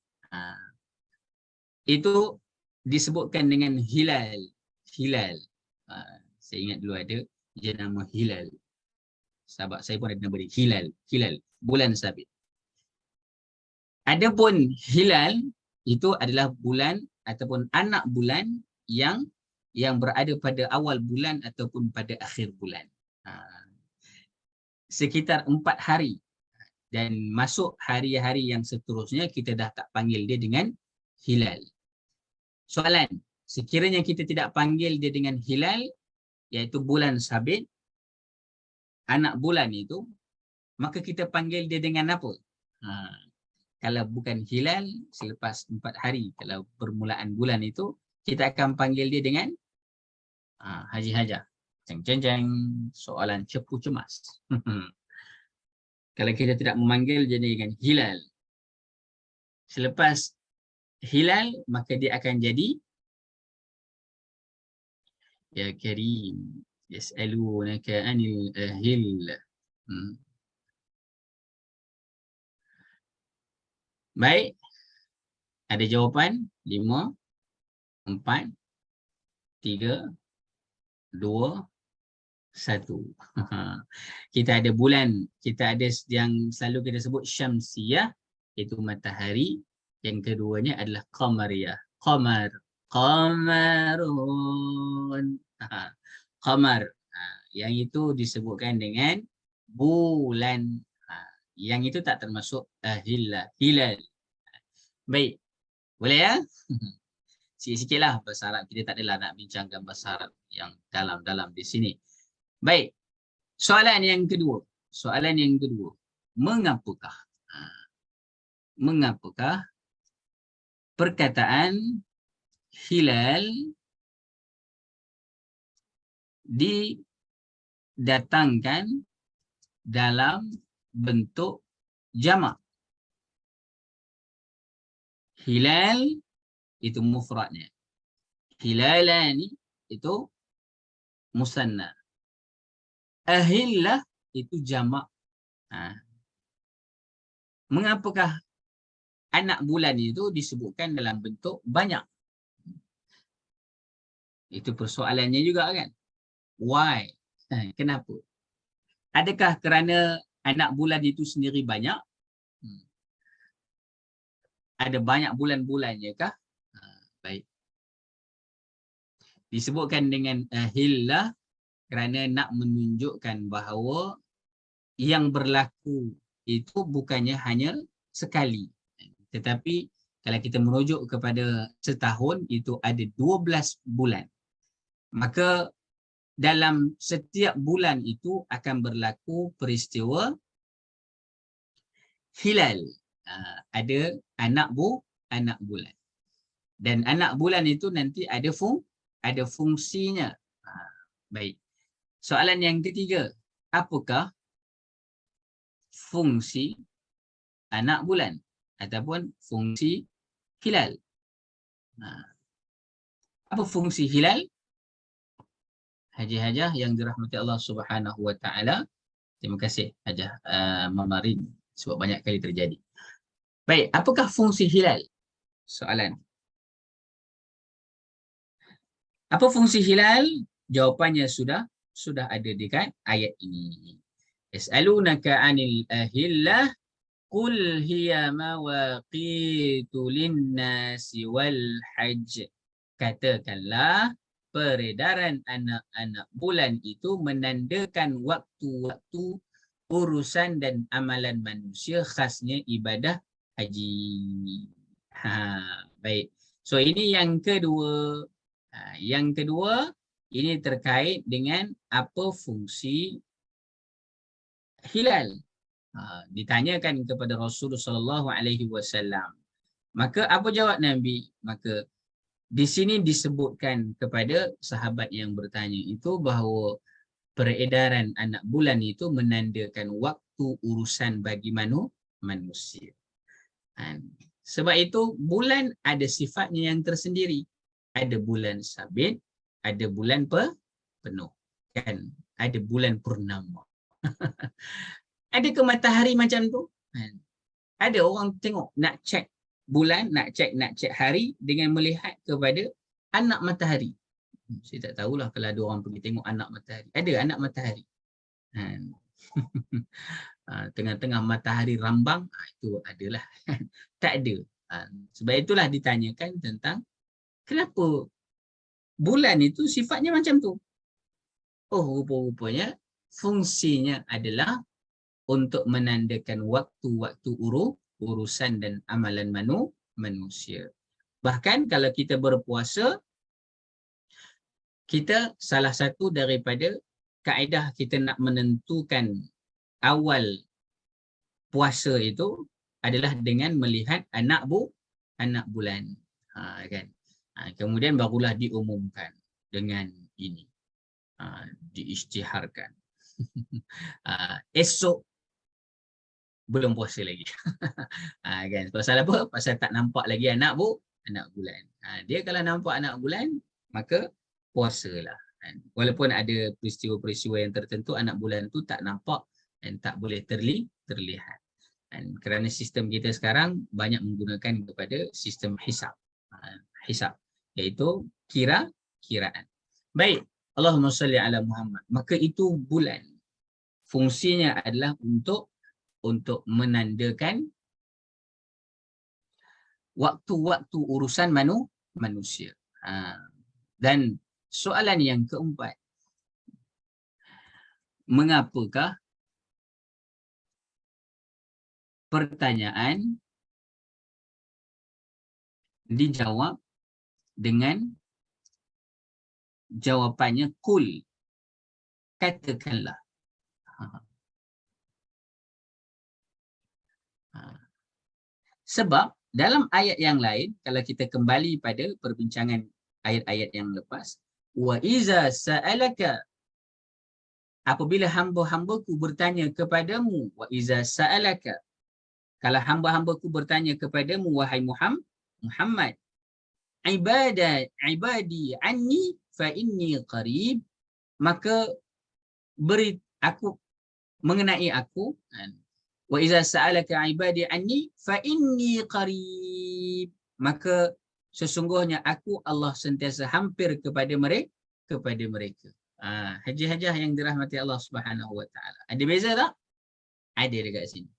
Itu disebutkan dengan hilal. Hilal. Saya ingat dulu ada dia nama hilal. Sahabat saya pun ada nama dia hilal. Hilal. Bulan sabit. Adapun hilal itu adalah bulan ataupun anak bulan yang berada pada awal bulan ataupun pada akhir bulan. Sekitar 4 hari dan masuk hari-hari yang seterusnya kita dah tak panggil dia dengan hilal. Soalan, sekiranya kita tidak panggil dia dengan hilal, iaitu bulan sabit, anak bulan itu, maka kita panggil dia dengan apa? Kalau bukan hilal, selepas 4 hari, kalau permulaan bulan itu, kita akan panggil dia dengan haji-hajah. Ceng-ceng-ceng, soalan cepu cemas. Kalau kita tidak memanggil dia dengan hilal. Selepas hilal, maka dia akan jadi ya karim. Yas'alunaka anil ahil. Baik. Ada jawapan? 5, 4, 3, 2, 1. Kita ada bulan, kita ada yang selalu kita sebut syamsiyah, iaitu matahari. Yang keduanya adalah qamariyah. Qamar. Qamarun. Qamar. Yang itu disebutkan dengan bulan. Yang itu tak termasuk hilal. Baik. Boleh ya? Sikit-sikitlah bahasa Arab. Kita tak adalah nak bincangkan bahasa Arab yang dalam-dalam di sini. Baik. Soalan yang kedua. Mengapakah perkataan hilal didatangkan dalam bentuk jamak? Hilal itu mufradnya. Hilalani itu musanna. Ahillah itu jamak. Mengapakah anak bulan itu disebutkan dalam bentuk banyak? Itu persoalannya juga kan. Why? Kenapa? Adakah kerana anak bulan itu sendiri banyak? Ada banyak bulan-bulannya kah? Baik. Disebutkan dengan hillah kerana nak menunjukkan bahawa yang berlaku itu bukannya hanya sekali. Tetapi kalau kita merujuk kepada setahun, itu ada 12 bulan. Maka dalam setiap bulan itu akan berlaku peristiwa hilal. Ada anak bulan. Dan anak bulan itu nanti ada fungsinya. Baik. Soalan yang ketiga, apakah fungsi anak bulan ataupun fungsi hilal? Apa fungsi hilal? Hajah-hajah yang dirahmati Allah Subhanahu Wa Taala. Terima kasih Hajah Mamarin sebab banyak kali terjadi. Baik, apakah fungsi hilal? Soalan. Apa fungsi hilal? Jawapannya sudah ada dekat ayat ini. Yas'alunaka 'anil ahillah qul hiya mawaqitu lin-nasi wal hajj. Katakanlah peredaran anak-anak bulan itu menandakan waktu-waktu urusan dan amalan manusia, khasnya ibadah haji. Baik. So ini yang kedua. Yang kedua, ini terkait dengan apa fungsi hilal. Ditanyakan kepada Rasulullah SAW. Maka apa jawab Nabi? Maka di sini disebutkan kepada sahabat yang bertanya itu bahawa peredaran anak bulan itu menandakan waktu urusan bagi manusia. Sebab itu bulan ada sifatnya yang tersendiri. Ada bulan sabit, ada bulan penuh. Kan? Ada bulan purnama. Ada ke matahari macam tu? Ada orang tengok nak cek bulan, nak cek hari dengan melihat kepada anak matahari. Saya tak tahulah kalau ada orang pergi tengok anak matahari. Ada anak matahari. Tengah-tengah matahari rambang, itu adalah. Tak ada. Sebab itulah ditanyakan tentang kenapa bulan itu sifatnya macam tu. Oh, rupa-rupanya fungsinya adalah untuk menandakan waktu-waktu urusan dan amalan manusia. Bahkan kalau kita berpuasa, kita salah satu daripada kaedah kita nak menentukan awal puasa itu adalah dengan melihat anak bulan. Kan? Kemudian barulah diumumkan dengan ini. Diisytiharkan. Esok belum puasa lagi. Kan? Pasal apa? Pasal tak nampak lagi anak bulan. Dia kalau nampak anak bulan, maka puasalah. Walaupun ada peristiwa-peristiwa yang tertentu, anak bulan tu tak nampak dan tak boleh terlihat. Kerana sistem kita sekarang banyak menggunakan kepada sistem hisab. Hisab, iaitu kiraan. Baik, Allahumma salli ala Muhammad. Maka itu bulan. Fungsinya adalah untuk menandakan waktu-waktu urusan manusia. Dan soalan yang keempat, mengapakah pertanyaan dijawab dengan jawapannya kul, katakanlah. Sebab dalam ayat yang lain, kalau kita kembali pada perbincangan ayat-ayat yang lepas, wa iza sa'alaka, apabila hamba-hambaku bertanya kepadamu, wa iza sa'alaka, kalau hamba-hambaku bertanya kepadamu wahai Muhammad, ibadi anni fa inni qarib, maka beri aku mengenai aku, wa iza sa'alaka ibadi anni fa inni qarib, maka sesungguhnya aku Allah sentiasa hampir kepada mereka. Haji-hajah yang dirahmati Allah Subhanahu wa taala. Ada beza tak? Ada dekat sini.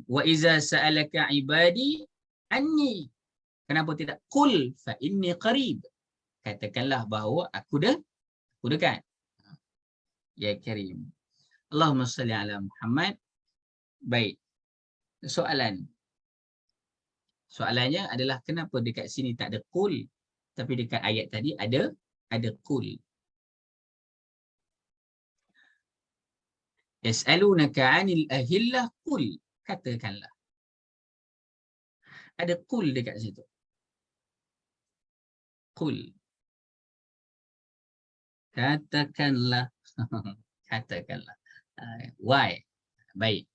Wa iza sa'alaka ibadi anni, kenapa tidak qul fa inni qarib? Katakanlah bahawa aku dekat. Ya Karim. Allahumma salli ala Muhammad. Baik. Soalannya adalah kenapa dekat sini tak ada qul, tapi dekat ayat tadi ada qul. Yas'alunaka 'anil ahillah qul, katakanlah. Ada qul dekat situ. Qul. Katakanlah. Katakanlah. Why? Baik.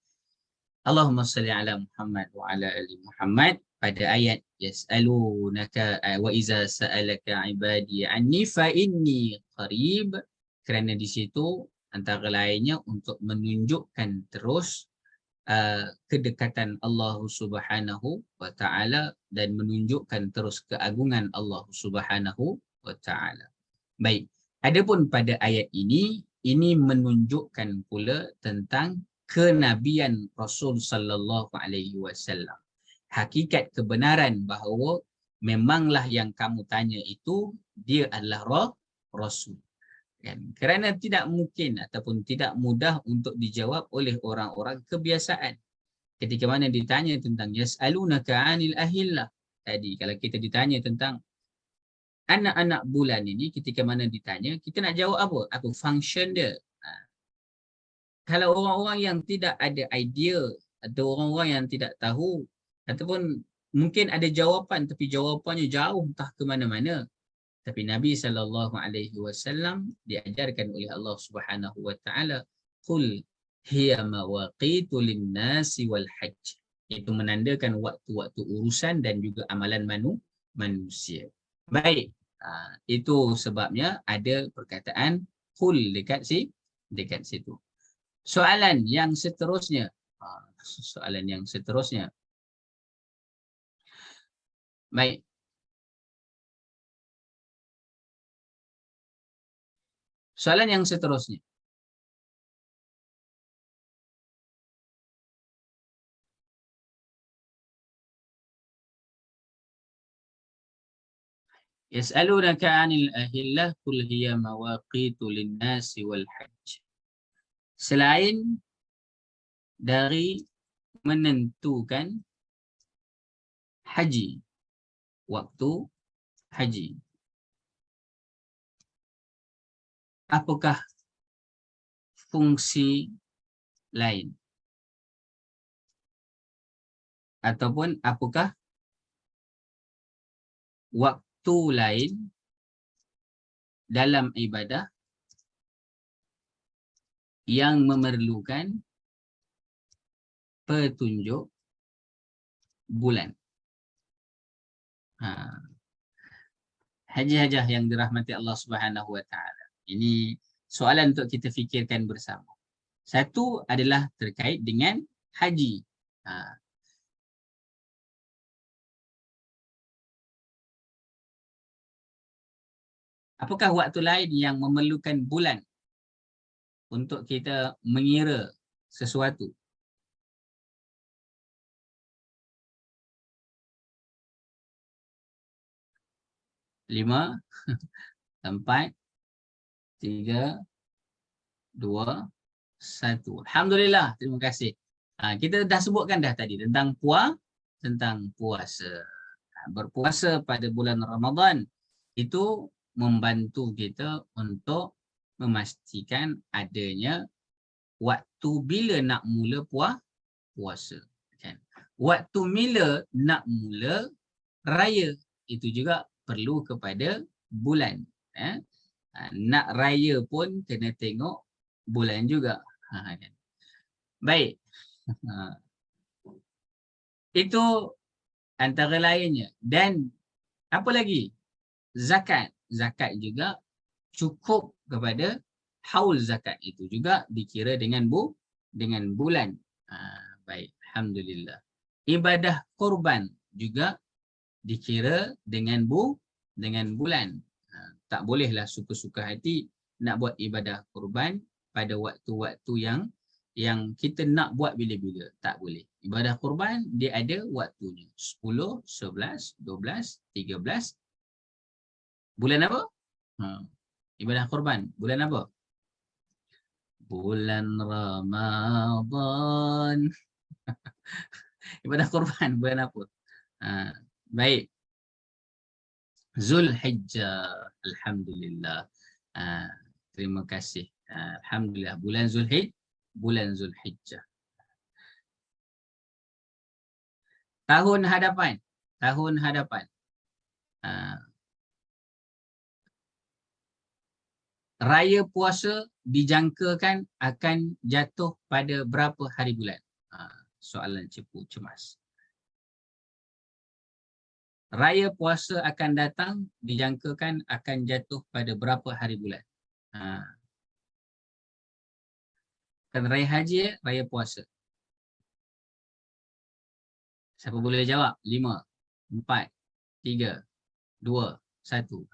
Allahumma salli ala Muhammad wa ala ali Muhammad. Pada ayat yas'alunaka wa iza sa'alaka ibadi anni fa inni qarib, kerana di situ antara lainnya untuk menunjukkan terus kedekatan Allah Subhanahu wa taala dan menunjukkan terus keagungan Allah Subhanahu wa taala. Baik, adapun pada ayat ini menunjukkan pula tentang kenabian Rasul sallallahu alaihi wasallam. Hakikat kebenaran bahawa memanglah yang kamu tanya itu dia adalah Rasul. Kan? Kerana tidak mungkin ataupun tidak mudah untuk dijawab oleh orang-orang kebiasaan. Ketika mana ditanya tentang yas'alunaka 'anil ahillah, tadi kalau kita ditanya tentang anak-anak bulan ini, ketika mana ditanya, kita nak jawab apa? Apa function dia? Kalau orang-orang yang tidak ada idea atau orang-orang yang tidak tahu ataupun mungkin ada jawapan tapi jawapannya jauh entah ke mana-mana. Tapi Nabi SAW diajarkan oleh Allah Subhanahu Wa Taala, "Qul hiya mawaqitu lin-nasi wal hajj." Itu menandakan waktu-waktu urusan dan juga amalan manusia. Baik, itu sebabnya ada perkataan qul dekat situ. Soalan yang seterusnya. Soalan yang seterusnya. Baik. Soalan yang seterusnya. Yas'alunaka 'anil ahillah qul hiya mawaqitu lin-nasi wal hajj. Selain dari menentukan haji, waktu haji, apakah fungsi lain? Ataupun apakah waktu lain dalam ibadah yang memerlukan petunjuk bulan? Haji-hajah yang dirahmati Allah Subhanahu Wa Taala. Ini soalan untuk kita fikirkan bersama. Satu adalah terkait dengan haji. Apakah waktu lain yang memerlukan bulan untuk kita mengira sesuatu? Lima, 4, 3, 2, 1. Alhamdulillah, terima kasih. Kita dah sebutkan dah tadi tentang puasa. Berpuasa pada bulan Ramadan itu membantu kita untuk memastikan adanya waktu bila nak mula puasa. Waktu bila nak mula raya itu juga perlu kepada bulan. Nak raya pun kena tengok bulan juga. Baik. Itu antara lainnya. Dan apa lagi? Zakat. Zakat juga cukup kepada haul zakat itu juga dikira dengan bulan. Baik, alhamdulillah. Ibadah korban juga dikira dengan bulan. Tak bolehlah suka-suka hati nak buat ibadah korban pada waktu-waktu yang kita nak buat bila-bila. Tak boleh. Ibadah korban dia ada waktunya. 10, 11, 12, 13. Bulan apa? Ibadah korban. Bulan apa? Bulan Ramadan. Ibadah korban bulan apa? Baik. Zulhijjah. Alhamdulillah. Terima kasih. Alhamdulillah. Bulan Zulhijjah. Tahun hadapan. Raya puasa dijangkakan akan jatuh pada berapa hari bulan? Soalan cepu cemas. Raya puasa akan datang dijangkakan akan jatuh pada berapa hari bulan? Kan raya haji, raya puasa. Siapa boleh jawab? 5, 4, 3, 2, 1.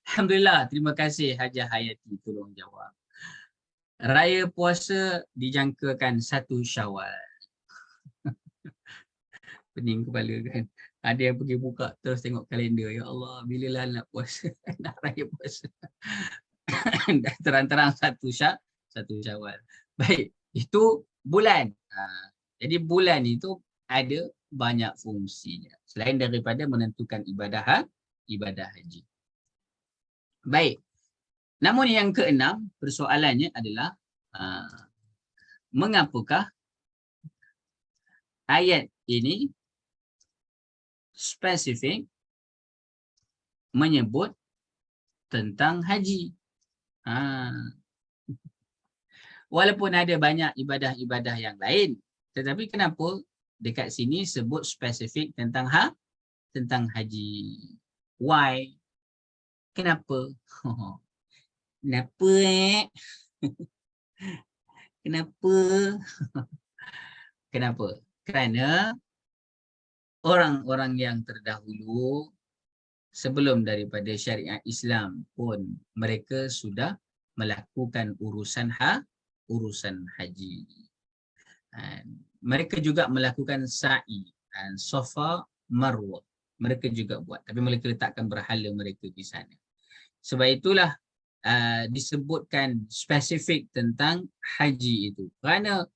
Alhamdulillah, terima kasih Hajah Hayati tolong jawab. Raya puasa dijangkakan 1 Syawal. Pening kepala kan. Ada yang pergi buka terus tengok kalender. Ya Allah, bilalah nak puasa, nak raya puasa. Dah terang-terang 1 Syawal. Baik, itu bulan. Jadi bulan itu ada banyak fungsinya. Selain daripada menentukan ibadah haji. Baik. Namun yang keenam, persoalannya adalah mengapakah ayat ini spesifik menyebut tentang haji. Walaupun ada banyak ibadah-ibadah yang lain, tetapi kenapa dekat sini sebut spesifik tentang tentang haji? Why? Kenapa? Kenapa? Kenapa? Kenapa? Kerana orang-orang yang terdahulu sebelum daripada syariat Islam pun mereka sudah melakukan urusan haji. Mereka juga melakukan sa'i dan Safa Marwah. Mereka juga buat, tapi mereka letakkan berhala mereka di sana. Sebab itulah disebutkan spesifik tentang haji itu. Kerana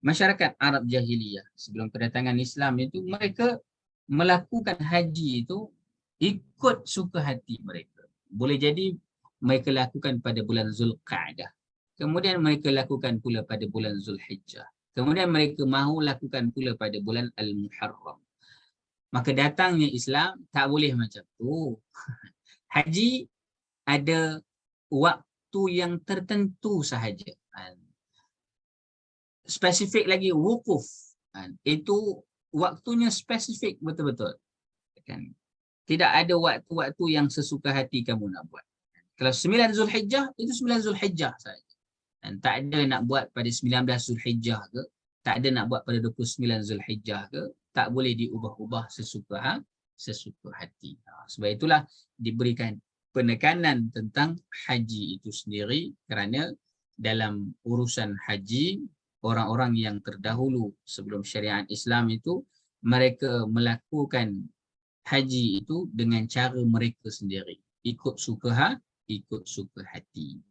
masyarakat Arab Jahiliyah sebelum kedatangan Islam itu, mereka melakukan haji itu ikut suka hati mereka. Boleh jadi mereka lakukan pada bulan Zulqa'dah. Kemudian mereka lakukan pula pada bulan Zulhijjah. Kemudian mereka mahu lakukan pula pada bulan Al-Muharram. Maka datangnya Islam tak boleh macam tu. Haji ada waktu yang tertentu sahaja. Spesifik lagi wukuf. Itu waktunya spesifik betul-betul. Tidak ada waktu-waktu yang sesuka hati kamu nak buat. Kalau 9 Zulhijjah, itu 9 Zulhijjah saja. Dan tak ada nak buat pada 19 Zulhijjah ke, tak ada nak buat pada 29 Zulhijjah ke, tak boleh diubah-ubah sesuka hati. Sebab itulah diberikan penekanan tentang haji itu sendiri, kerana dalam urusan haji, orang-orang yang terdahulu sebelum syariat Islam itu, mereka melakukan haji itu dengan cara mereka sendiri, ikut suka hati.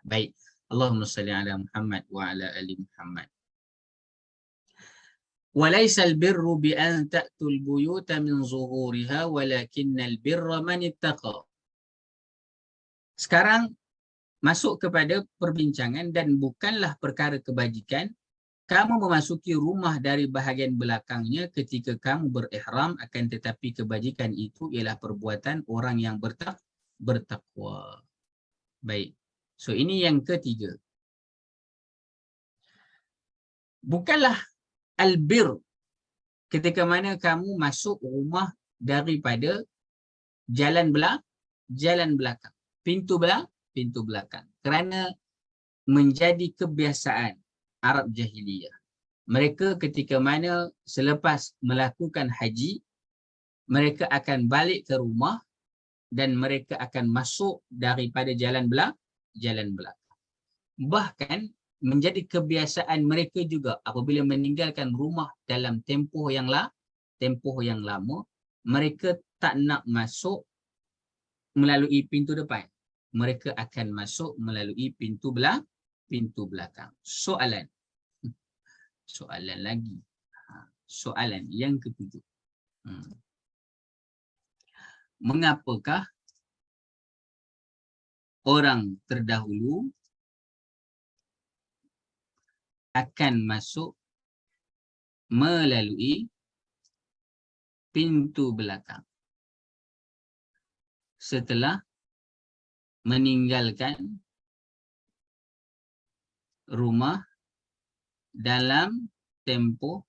Baik, Allahumma salli ala Muhammad wa ala ali Muhammad. Walaysal birru bi an ta'tul buyuta min zuhuriha walakinnal birra man ittaqa. Sekarang masuk kepada perbincangan, dan bukanlah perkara kebajikan kamu memasuki rumah dari bahagian belakangnya ketika kamu berihram, akan tetapi kebajikan itu ialah perbuatan orang yang bertakwa. Baik. So ini yang ketiga. Bukanlah albir ketika mana kamu masuk rumah daripada jalan belakang, pintu belakang. Kerana menjadi kebiasaan Arab Jahiliyah. Mereka ketika mana selepas melakukan haji, mereka akan balik ke rumah dan mereka akan masuk daripada jalan belakang. Bahkan menjadi kebiasaan mereka juga apabila meninggalkan rumah dalam tempoh yang lama, mereka tak nak masuk melalui pintu depan. Mereka akan masuk melalui pintu belakang. Soalan lagi. Soalan yang ketujuh. Mengapakah orang terdahulu akan masuk melalui pintu belakang setelah meninggalkan rumah dalam tempoh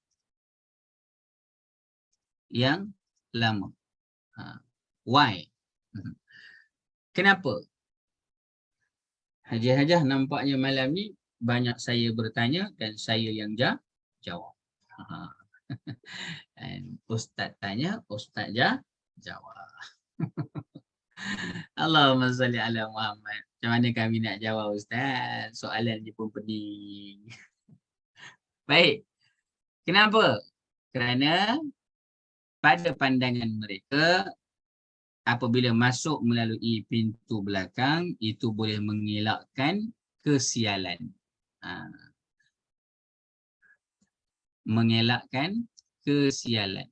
yang lama? Why? Kenapa? Hajah-hajah nampaknya malam ni banyak saya bertanya dan saya yang jawab. Dan Ustaz tanya, Ustaz jawab. Allahumma salli ala Muhammad. Macam mana kami nak jawab Ustaz? Soalan je pun pening. Baik. Kenapa? Kerana pada pandangan mereka, apabila masuk melalui pintu belakang, itu boleh mengelakkan kesialan. Mengelakkan kesialan.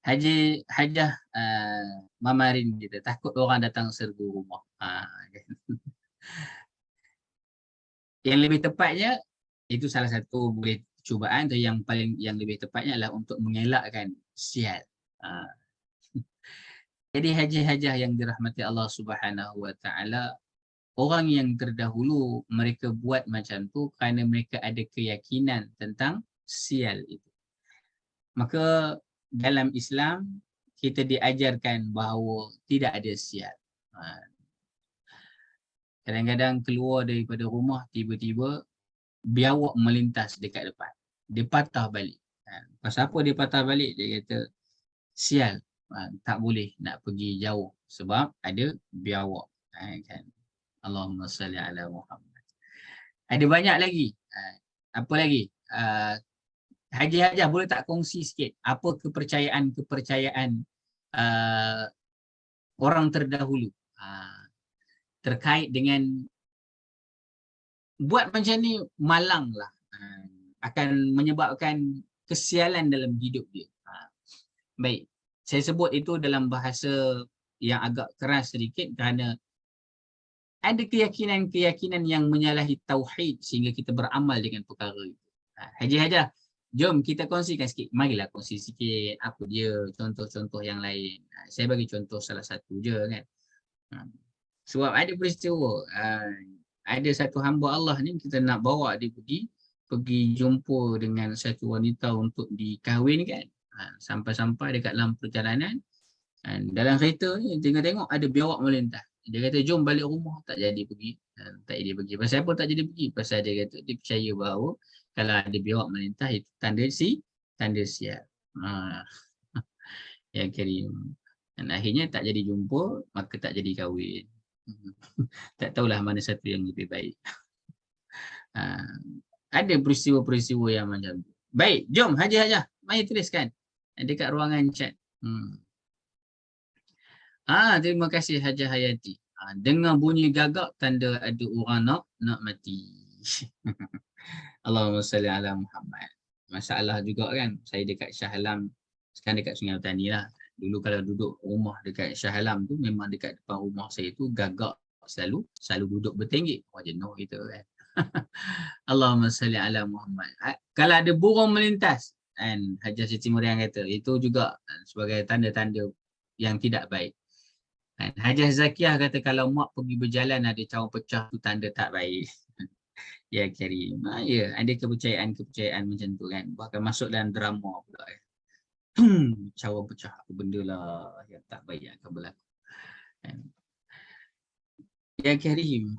Hajah Mamarin kita takut orang datang serbu rumah. Yang lebih tepatnya, itu salah satu boleh cubaan atau yang lebih tepatnya adalah untuk mengelakkan sial. Jadi hajah-hajah yang dirahmati Allah Subhanahu Wa Taala, orang yang terdahulu mereka buat macam tu kerana mereka ada keyakinan tentang sial itu. Maka dalam Islam kita diajarkan bahawa tidak ada sial. Kadang-kadang keluar daripada rumah tiba-tiba biawak melintas dekat depan. Dia patah balik. Pasal apa dia patah balik? Dia kata sial, tak boleh nak pergi jauh sebab ada biawak. Kan? Allahumma salli ala Muhammad. Ada banyak lagi. Apa lagi? Hajah-hajah boleh tak kongsi sikit apa kepercayaan orang terdahulu terkait dengan buat macam ni malang lah, akan menyebabkan kesialan dalam hidup dia. Baik, saya sebut itu dalam bahasa yang agak keras sedikit kerana ada keyakinan-keyakinan yang menyalahi tauhid sehingga kita beramal dengan perkara itu. Hajah-hajah, jom kita kongsikan sikit. Marilah kongsi sikit apa dia contoh-contoh yang lain. Saya bagi contoh salah satu je kan. Sebab ada peristiwa, ada satu hamba Allah ni kita nak bawa dia pergi jumpa dengan satu wanita untuk dikahwinkan. Sampai-sampai dekat dalam perjalanan, dalam kereta ni tengok ada biawak melintas. Dia kata jom balik rumah, tak jadi pergi. Tak jadi pergi. Pasal apa tak jadi pergi? Pasal dia kata dia percaya bahawa kalau ada biawak melintas itu tanda sial. Ya Karim. Dan akhirnya tak jadi jumpa, maka tak jadi kahwin. Tak tahulah mana satu yang lebih baik. Ada peristiwa-peristiwa yang macam tu. Baik, jom hajah-hajah. Mari tuliskan dekat ruangan chat. Terima kasih Hajah Hayati. Dengar bunyi gagak tanda ada orang nak mati. Allahumma salli ala Muhammad. Masalah juga kan, saya dekat Shah Alam, sekarang dekat Sungai Petani lah. Dulu kalau duduk rumah dekat Shah Alam tu, memang dekat depan rumah saya tu gagak selalu duduk bertenggek. Wah jenuh kita kan. Allahumma salli ala Muhammad. Kalau ada burung melintas, kan Hajah Siti Mariam kata, itu juga sebagai tanda-tanda yang tidak baik. Hajah Zakiah kata kalau mak pergi berjalan ada cawan pecah tu tanda tak baik. Ya Karim. Ya, ada kepercayaan macam tu kan. Bahkan masuk dalam drama pula. Cawan pecah apa benda lah yang tak baik yang akan berlaku. Ya Karim.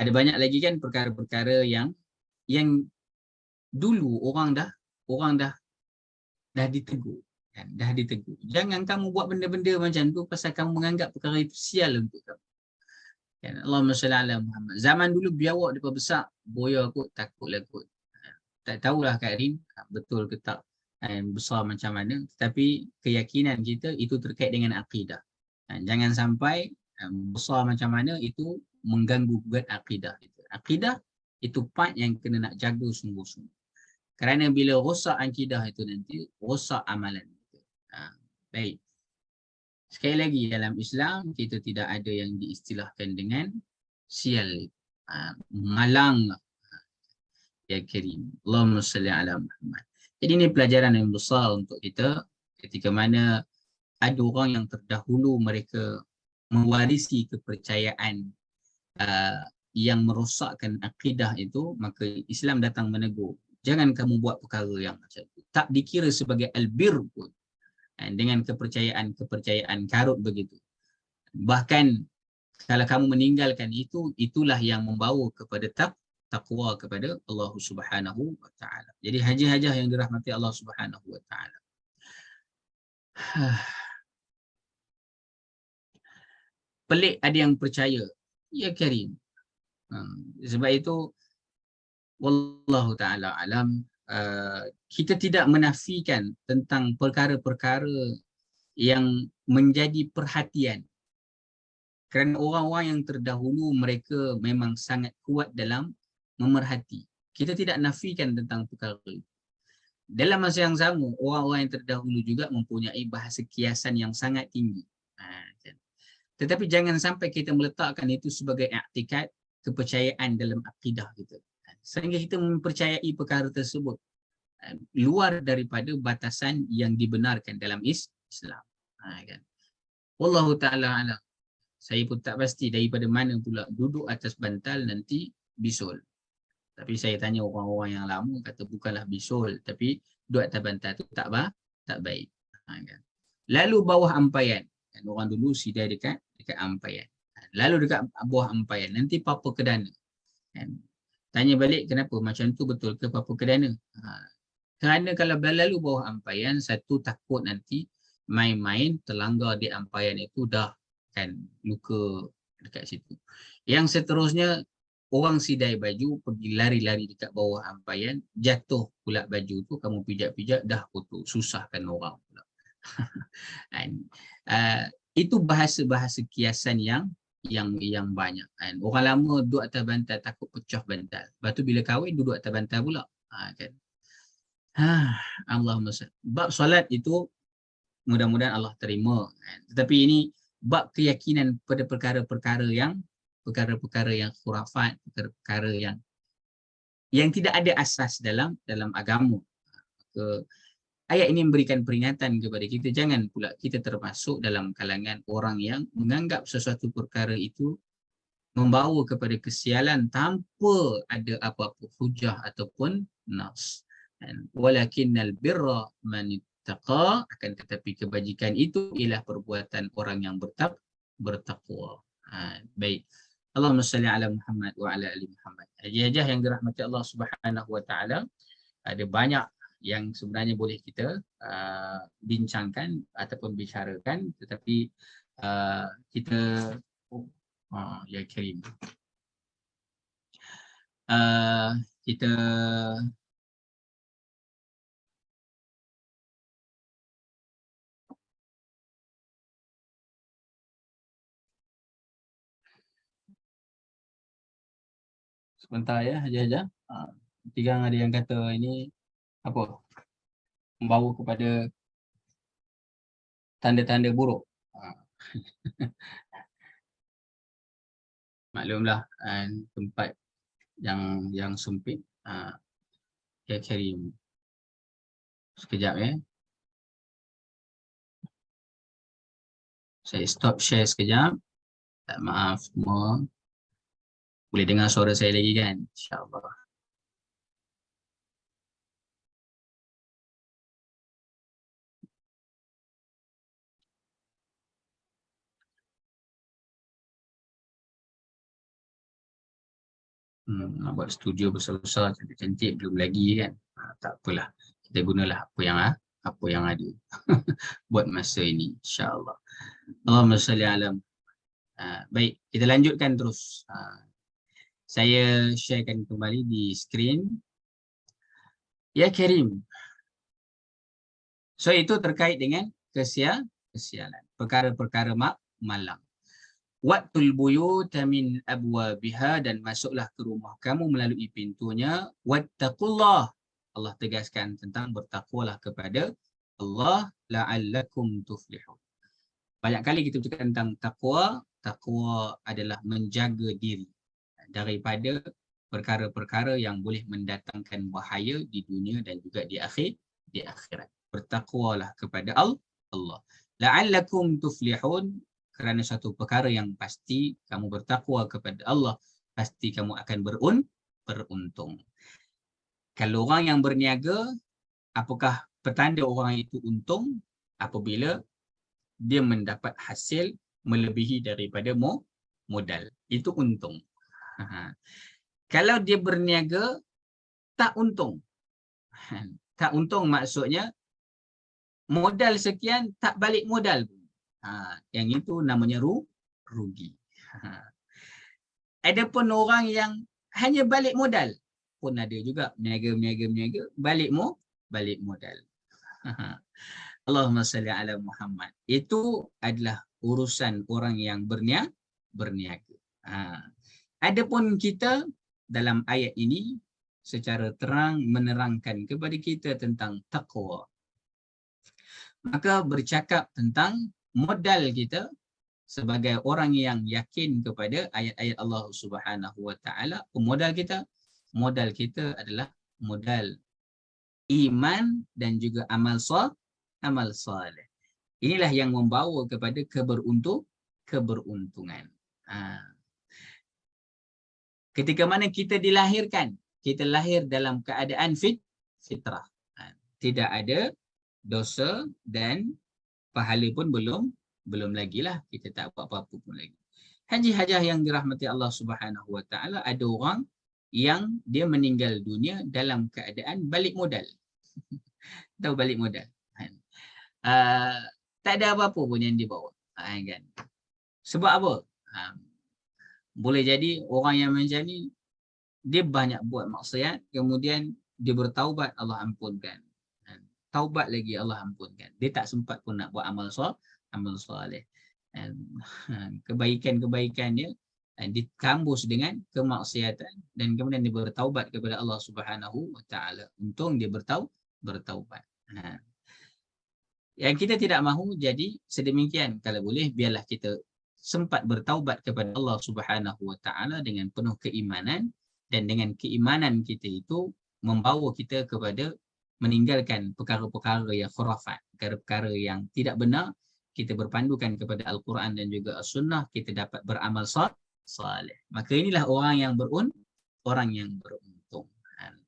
Ada banyak lagi kan perkara-perkara yang dulu orang dah ditegur. Dah ditegur. Jangan kamu buat benda-benda macam tu pasal kamu menganggap perkara itu sial untuk kamu. Allahumma salli ala Muhammad. Zaman dulu biawak dia besar, boya kot, takutlah kot. Tak tahulah Kak Rin betul ke tak besar macam mana, tetapi keyakinan kita itu terkait dengan akidah. Jangan sampai besar macam mana itu mengganggu buat akidah kita. Akidah itu part yang kena nak jaga sungguh-sungguh. Kerana bila rosak akidah itu nanti rosak amalan. Baik. Sekali lagi dalam Islam kita tidak ada yang diistilahkan dengan sial. Malang. Ya Karim. Allahumma salli ala Muhammad. Jadi ini pelajaran yang besar untuk kita ketika mana ada orang yang terdahulu mereka mewarisi kepercayaan yang merosakkan akidah itu, maka Islam datang menegur. Jangan kamu buat perkara yang macam itu. Tak dikira sebagai albir pun. Dengan kepercayaan karut begitu. Bahkan kalau kamu meninggalkan itu, itulah yang membawa kepada taqwa kepada Allah Subhanahu wa taala. Jadi hajah-hajah yang dirahmati Allah Subhanahu wa taala. Pelik ada yang percaya. Ya Karim. Sebab itu wallahu taala alam, kita tidak menafikan tentang perkara-perkara yang menjadi perhatian. Kerana orang-orang yang terdahulu mereka memang sangat kuat dalam memerhati. Kita tidak nafikan tentang perkara itu. Dalam masa yang sama, orang-orang yang terdahulu juga mempunyai bahasa kiasan yang sangat tinggi. Tetapi jangan sampai kita meletakkan itu sebagai i'tikad kepercayaan dalam akidah kita. Sehingga kita mempercayai perkara tersebut luar daripada batasan yang dibenarkan dalam Islam. Kan? Wallahu ta'ala alam. Saya pun tak pasti daripada mana pula duduk atas bantal nanti bisul. Tapi saya tanya orang-orang yang lama kata bukanlah bisul, tapi duduk atas bantal tu tak baik. Kan? Lalu bawah ampaian. Kan? Orang dulu sidai dekat ampaian. Lalu dekat bawah ampaian nanti papa kedana. Kan? Tanya balik kenapa macam tu betul ke papa kedana? Kerana kalau berlalu bawah ampaian, satu takut nanti main-main terlanggar di ampaian itu dah kan luka dekat situ. Yang seterusnya orang sidai baju pergi lari-lari dekat bawah ampaian, jatuh pula baju tu, kamu pijak-pijak dah kotor, susahkan orang pula. Itu bahasa-bahasa kiasan yang banyak. Kan? Orang lama duduk atas bantal takut pecah bantal. Lepas tu bila kahwin duduk atas bantal pula. Kan? Allahumma salli. Bab solat itu mudah-mudahan Allah terima. Kan? Tetapi ini bab keyakinan pada perkara-perkara yang khurafat, perkara-perkara yang tidak ada asas dalam agama. Ayat ini memberikan peringatan kepada kita, jangan pula kita termasuk dalam kalangan orang yang menganggap sesuatu perkara itu membawa kepada kesialan tanpa ada apa-apa hujah ataupun nas. Walakinnal birra man ittaqa, akan tetapi kebajikan itu ialah perbuatan orang yang bertakwa. Baik. Allahumma salli ala Muhammad wa ala ali Muhammad. Hajah yang dirahmati Allah Subhanahu wa taala, ada banyak yang sebenarnya boleh kita bincangkan ataupun bicarakan, tetapi kita ya Karim, kita sebentar ya, Haja. Tiga ada yang kata ini apa? Membawa kepada tanda-tanda buruk. Maklumlah tempat yang sempit. Ya Karim. Sekejap ya. Saya stop share sekejap. Maaf semua. Boleh dengar suara saya lagi kan? InsyaAllah. Nak buat studio besar-besar, cantik-cantik belum lagi kan? Tak apalah. Kita gunalah apa yang ada. Buat masa ini, insya-Allah. Allahumma salli ala. Baik, kita lanjutkan terus. Saya sharekan kembali di skrin. Ya Karim. So itu terkait dengan kesialan. Perkara-perkara malam. Wa'tul buyuta min abwabiha, dan masuklah ke rumah kamu melalui pintunya. Wattaqullah. Allah tegaskan tentang bertakwalah kepada Allah, la'allakum tuflihun. Banyak kali kita bercakap tentang takwa. Takwa adalah menjaga diri daripada perkara-perkara yang boleh mendatangkan bahaya di dunia dan juga di akhirat. Bertakwalah kepada Allah. La'allakum tuflihun, kerana satu perkara yang pasti kamu bertakwa kepada Allah, pasti kamu akan beruntung. Kalau orang yang berniaga, apakah petanda orang itu untung? Apabila dia mendapat hasil melebihi daripada modal. Itu untung. Kalau dia berniaga, tak untung. Tak untung maksudnya modal sekian tak balik modal. Yang itu namanya rugi. Adapun orang yang hanya balik modal pun ada juga, meniaga balik modal. Allahumma salli ala Muhammad. Itu adalah urusan orang yang berniaga. Adapun kita dalam ayat ini secara terang menerangkan kepada kita tentang takwa. Maka bercakap tentang modal kita sebagai orang yang yakin kepada ayat-ayat Allah Subhanahu Wa Taala, modal kita adalah modal iman dan juga amal saleh. Inilah yang membawa kepada keberuntungan. Ketika mana kita dilahirkan, kita lahir dalam keadaan fitrah. Tidak ada dosa dan pahala pun belum lagi lah, kita tak buat apa-apa pun lagi. Haji hajah yang dirahmati Allah Subhanahu Wa Taala, ada orang yang dia meninggal dunia dalam keadaan balik modal. Tahu balik modal? Tak ada apa-apa pun yang dibawa. Kan? Sebab apa? Boleh jadi orang yang macam ni dia banyak buat maksiat, kemudian dia bertaubat, Allah ampunkan. Taubat lagi, Allah ampunkan. Dia tak sempat pun nak buat amal soleh. Kebaikan-kebaikan dia dikambus dengan kemaksiatan, dan kemudian dia bertaubat kepada Allah Subhanahu Wa Taala. Untung dia bertaubat. Yang kita tidak mahu jadi sedemikian. Kalau boleh, biarlah kita sempat bertaubat kepada Allah Subhanahu Wa Taala dengan penuh keimanan, dan dengan keimanan kita itu membawa kita kepada meninggalkan perkara-perkara yang khurafat, perkara-perkara yang tidak benar. Kita berpandukan kepada Al-Quran dan juga As-Sunnah, kita dapat beramal saleh. Maka inilah orang yang beruntung.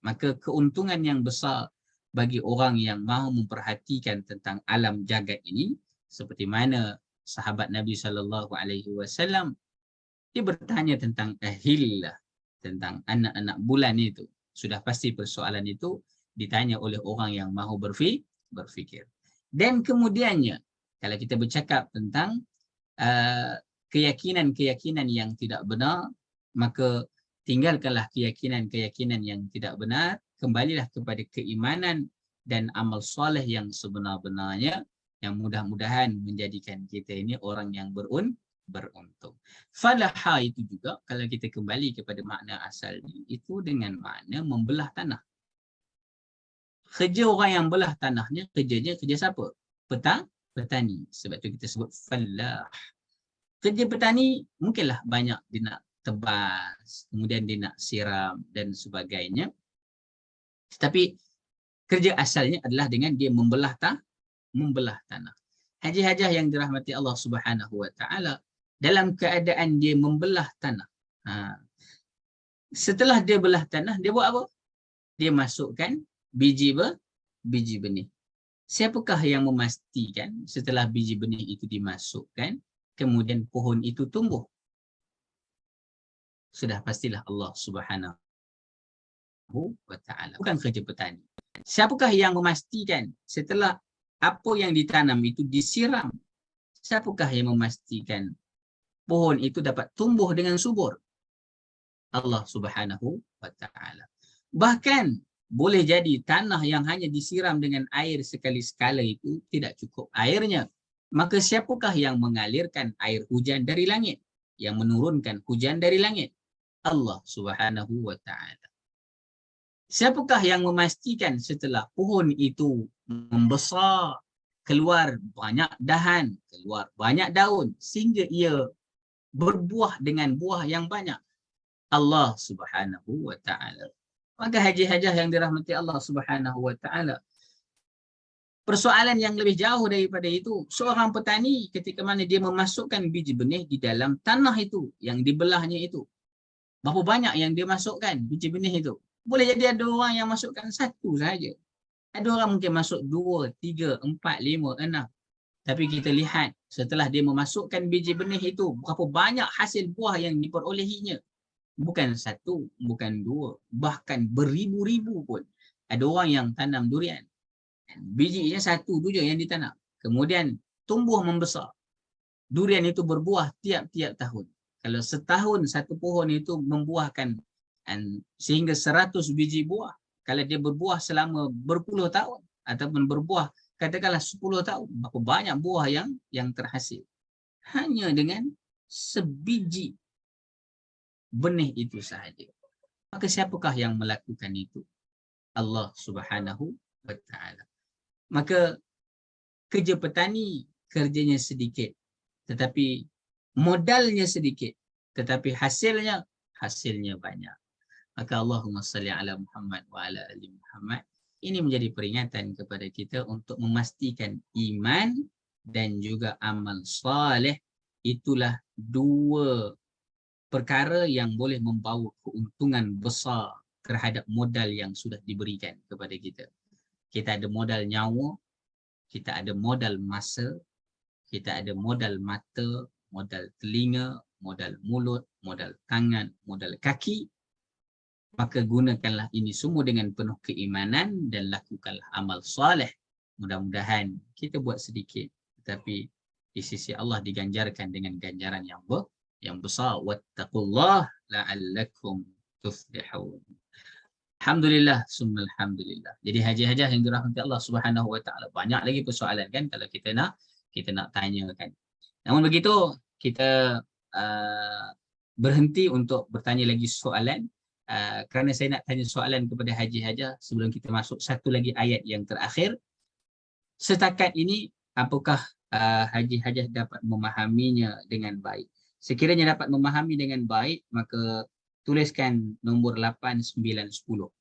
Maka keuntungan yang besar bagi orang yang mahu memperhatikan tentang alam jagat ini, seperti mana sahabat Nabi SAW, dia bertanya tentang ahillah, tentang anak-anak bulan itu. Sudah pasti persoalan itu ditanya oleh orang yang mahu berfikir. Dan kemudiannya, kalau kita bercakap tentang keyakinan-keyakinan yang tidak benar, maka tinggalkanlah keyakinan-keyakinan yang tidak benar, kembalilah kepada keimanan dan amal soleh yang sebenar-benarnya, yang mudah-mudahan menjadikan kita ini orang yang beruntung. Falaha itu juga, kalau kita kembali kepada makna asalnya, itu dengan makna membelah tanah. Kerja orang yang belah tanahnya, kerja siapa? Petani. Sebab tu kita sebut falah. Kerja petani mungkinlah banyak dia nak tebas, kemudian dia nak siram dan sebagainya. Tetapi kerja asalnya adalah dengan dia membelah tanah. Haji hajah yang dirahmati Allah Subhanahu Wa Taala, dalam keadaan dia membelah tanah. Setelah dia belah tanah, dia buat apa? Dia masukkan biji benih. Siapakah yang memastikan setelah biji benih itu dimasukkan, kemudian pohon itu tumbuh? Sudah pastilah Allah Subhanahu Wa Taala. Bukan kerja petani. Siapakah yang memastikan setelah apa yang ditanam itu disiram? Siapakah yang memastikan pohon itu dapat tumbuh dengan subur? Allah Subhanahu Wa Taala. Bahkan boleh jadi tanah yang hanya disiram dengan air sekali-sekala itu tidak cukup airnya. Maka siapakah yang mengalirkan air hujan dari langit? Yang menurunkan hujan dari langit? Allah Subhanahu Wa Taala. Siapakah yang memastikan setelah pohon itu membesar, keluar banyak dahan, keluar banyak daun, sehingga ia berbuah dengan buah yang banyak? Allah Subhanahu Wa Taala. Maka haji hajah yang dirahmati Allah Subhanahu Wa Taala, persoalan yang lebih jauh daripada itu, seorang petani ketika mana dia memasukkan biji benih di dalam tanah itu yang dibelahnya itu, berapa banyak yang dia masukkan biji benih itu? Boleh jadi ada orang yang masukkan satu sahaja, ada orang mungkin masuk 2, 3, 4, 5, 6. Tapi kita lihat setelah dia memasukkan biji benih itu, berapa banyak hasil buah yang diperolehinya. Bukan satu, bukan 2, bahkan beribu-ribu pun. Ada orang yang tanam durian, bijinya 1 tu je yang ditanam, kemudian tumbuh membesar. Durian itu berbuah tiap-tiap tahun. Kalau setahun satu pohon itu membuahkan sehingga 100 biji buah, kalau dia berbuah selama berpuluh tahun ataupun berbuah katakanlah 10 tahun, berapa banyak buah yang terhasil hanya dengan sebiji benih itu sahaja. Maka siapakah yang melakukan itu? Allah Subhanahu Wa Taala. Maka kerja petani kerjanya sedikit, tetapi modalnya sedikit, tetapi hasilnya banyak. Maka Allahumma salli ala Muhammad wa ala ali Muhammad. Ini menjadi peringatan kepada kita untuk memastikan iman dan juga amal soleh itulah dua perkara yang boleh membawa keuntungan besar terhadap modal yang sudah diberikan kepada kita. Kita ada modal nyawa, kita ada modal masa, kita ada modal mata, modal telinga, modal mulut, modal tangan, modal kaki. Maka gunakanlah ini semua dengan penuh keimanan dan lakukanlah amal soleh. Mudah-mudahan kita buat sedikit, tetapi di sisi Allah diganjarkan dengan ganjaran yang besar. Wattaqullah la'allakum tuflihun. Alhamdulillah, summa alhamdulillah. Jadi haji-hajah yang dirahmati Allah Subhanahu wa taala, banyak lagi persoalan kan kalau kita nak tanyakan. Namun begitu kita berhenti untuk bertanya lagi soalan. Kerana saya nak tanya soalan kepada Haji Hajah sebelum kita masuk satu lagi ayat yang terakhir. Setakat ini, apakah Haji Hajah dapat memahaminya dengan baik? Sekiranya dapat memahami dengan baik, maka tuliskan nombor 8, 9, 10.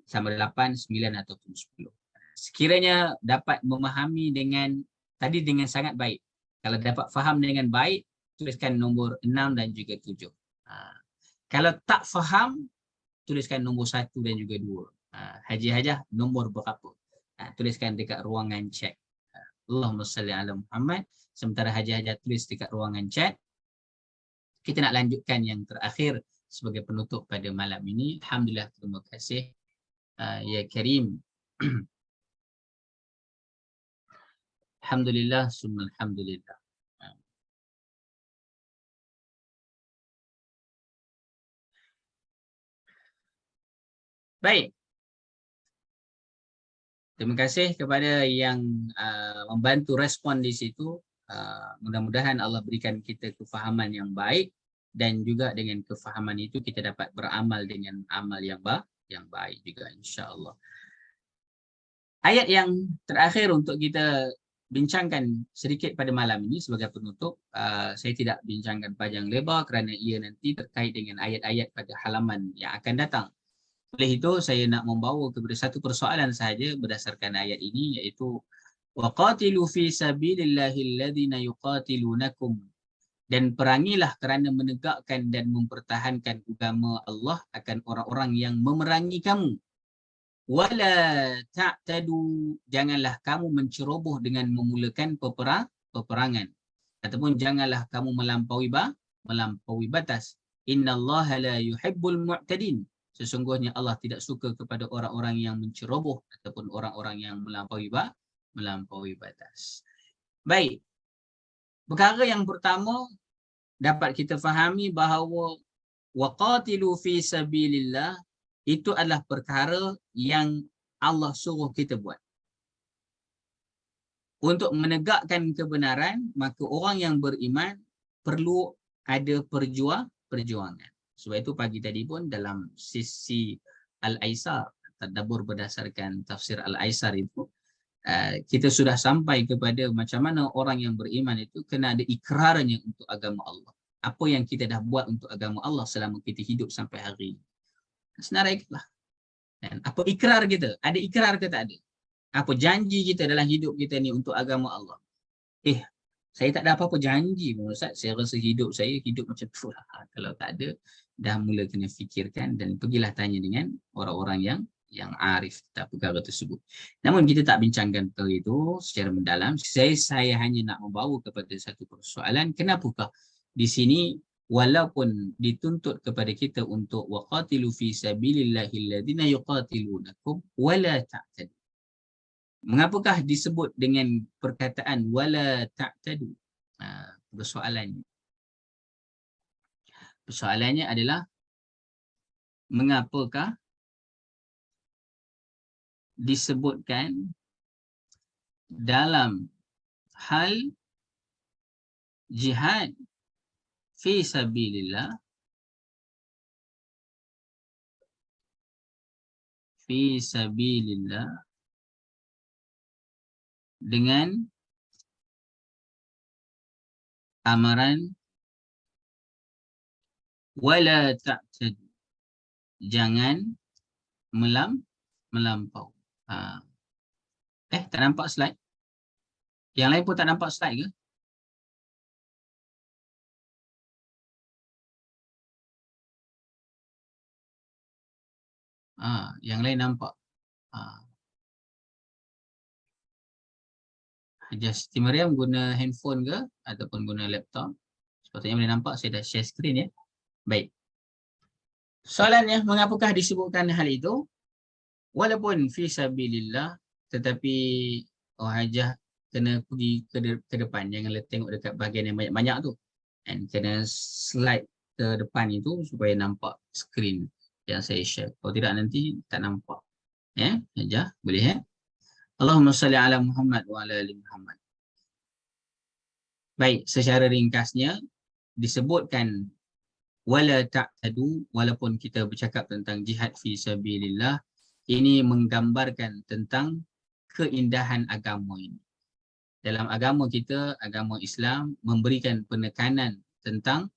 Sama 8, 9 ataupun 10. Sekiranya dapat memahami dengan sangat baik. Kalau dapat faham dengan baik, tuliskan nombor 6 dan juga 7. Kalau tak faham, tuliskan nombor 1 dan juga 2. Haji Hajah nombor berapa? Tuliskan dekat ruangan chat. Allahumma salli ala Muhammad. Sementara Haji Hajah tulis dekat ruangan chat. Kita nak lanjutkan yang terakhir sebagai penutup pada malam ini. Alhamdulillah, terima kasih. Ya Karim. Alhamdulillah, summa alhamdulillah. Baik. Terima kasih kepada yang membantu respon di situ. Mudah-mudahan Allah berikan kita kefahaman yang baik dan juga dengan kefahaman itu kita dapat beramal dengan amal yang baik juga, insya-Allah. Ayat yang terakhir untuk kita bincangkan sedikit pada malam ini sebagai penutup, saya tidak bincangkan panjang lebar kerana ia nanti terkait dengan ayat-ayat pada halaman yang akan datang. Oleh itu, saya nak membawa kepada satu persoalan sahaja berdasarkan ayat ini, iaitu وَقَاتِلُوا فِي سَبِيلِ اللَّهِ الَّذِينَ يُقَاتِلُونَكُمْ, dan perangilah kerana menegakkan dan mempertahankan agama Allah akan orang-orang yang memerangi kamu. وَلَا تَعْتَدُوا, janganlah kamu menceroboh dengan memulakan peperangan. Ataupun janganlah kamu melampaui batas. إِنَّ اللَّهَ لَا يُحِبُّ الْمُعْتَدِينَ, sesungguhnya Allah tidak suka kepada orang-orang yang menceroboh ataupun orang-orang yang melampaui batas. Baik. Perkara yang pertama dapat kita fahami bahawa waqatilu fi sabilillah itu adalah perkara yang Allah suruh kita buat. Untuk menegakkan kebenaran, maka orang yang beriman perlu ada perjuangan. Sebab itu pagi tadi pun dalam sisi Al-Aisar, tadabbur berdasarkan tafsir Al-Aisar itu, kita sudah sampai kepada macam mana orang yang beriman itu kena ada ikrarnya untuk agama Allah. Apa yang kita dah buat untuk agama Allah selama kita hidup sampai hari ini. Senarai itulah. Dan apa ikrar kita? Ada ikrar ke tak ada? Apa janji kita dalam hidup kita ni untuk agama Allah? Saya tak ada apa-apa janji pun Ustaz. Saya rasa hidup saya hidup macam tu lah. Kalau tak ada, dah mula kena fikirkan dan pergilah tanya dengan orang-orang yang arif tentang perkara tersebut. Namun kita tak bincangkan perkara itu secara mendalam. Saya hanya nak membawa kepada satu persoalan. Kenapakah di sini walaupun dituntut kepada kita untuk waqatilu fi sabilillahi alladhina yuqatilunakum wala ta'tadu. Mengapakah disebut dengan perkataan wala ta'tadu? Persoalannya adalah mengapakah disebutkan dalam hal jihad fi sabilillah dengan amaran wala ta'tad, jangan melampau. Tak nampak slide? Yang lain pun tak nampak slide ke? Yang lain nampak. Hajah Siti Mariam guna handphone ke ataupun guna laptop? Sepatutnya boleh nampak, saya dah share screen ya. Baik. Soalannya, mengapakah disebutkan hal itu? Walaupun fi sabilillah, tetapi Hajah kena pergi ke depan, janganlah tengok dekat bahagian yang banyak-banyak tu. Dan kena slide ke depan itu supaya nampak screen yang saya share. Kalau tidak nanti tak nampak. Ya, Hajah boleh ya. Allahumma salli ala Muhammad wa ala ali Muhammad. Baik, secara ringkasnya disebutkan wala ta'tadu, walaupun kita bercakap tentang jihad fi sabilillah, ini menggambarkan tentang keindahan agama ini. Dalam agama kita, agama Islam memberikan penekanan tentang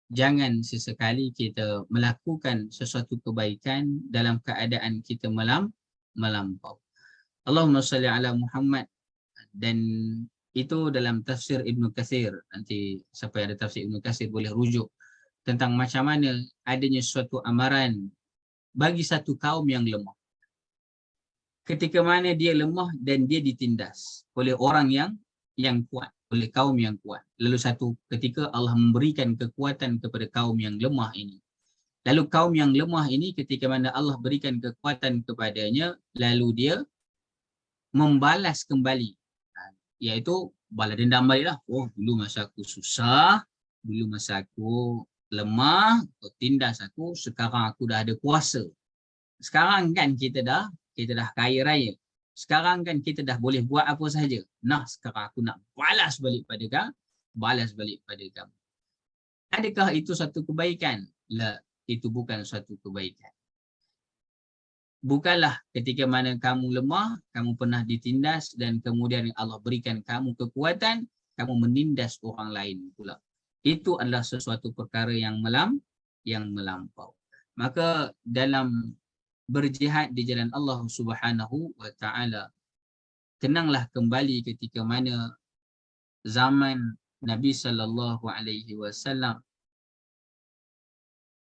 jangan sesekali kita melakukan sesuatu kebaikan dalam keadaan kita melampau. Allahumma salli ala Muhammad. Dan itu dalam tafsir Ibn Kathir. Nanti siapa yang ada tafsir Ibn Kathir boleh rujuk tentang macam mana adanya suatu amaran bagi satu kaum yang lemah. Ketika mana dia lemah dan dia ditindas oleh orang yang kuat, oleh kaum yang kuat. Lalu satu ketika Allah memberikan kekuatan kepada kaum yang lemah ini. Lalu kaum yang lemah ini ketika mana Allah berikan kekuatan kepadanya, lalu dia membalas kembali. Iaitu balas dendam baliklah. Oh, dulu masa aku susah, dulu masa aku lemah, kau tindas aku, sekarang aku dah ada kuasa. Sekarang kan kita dah kaya raya. Sekarang kan kita dah boleh buat apa sahaja. Nah, sekarang aku nak balas balik pada kamu. Adakah itu satu kebaikan? La, itu bukan suatu kebaikan. Bukanlah ketika mana kamu lemah, kamu pernah ditindas dan kemudian Allah berikan kamu kekuatan, kamu menindas orang lain pula. Itu adalah sesuatu perkara yang melampau. Maka dalam berjihad di jalan Allah Subhanahu wa taala, kenanglah kembali ketika mana zaman Nabi sallallahu alaihi wasallam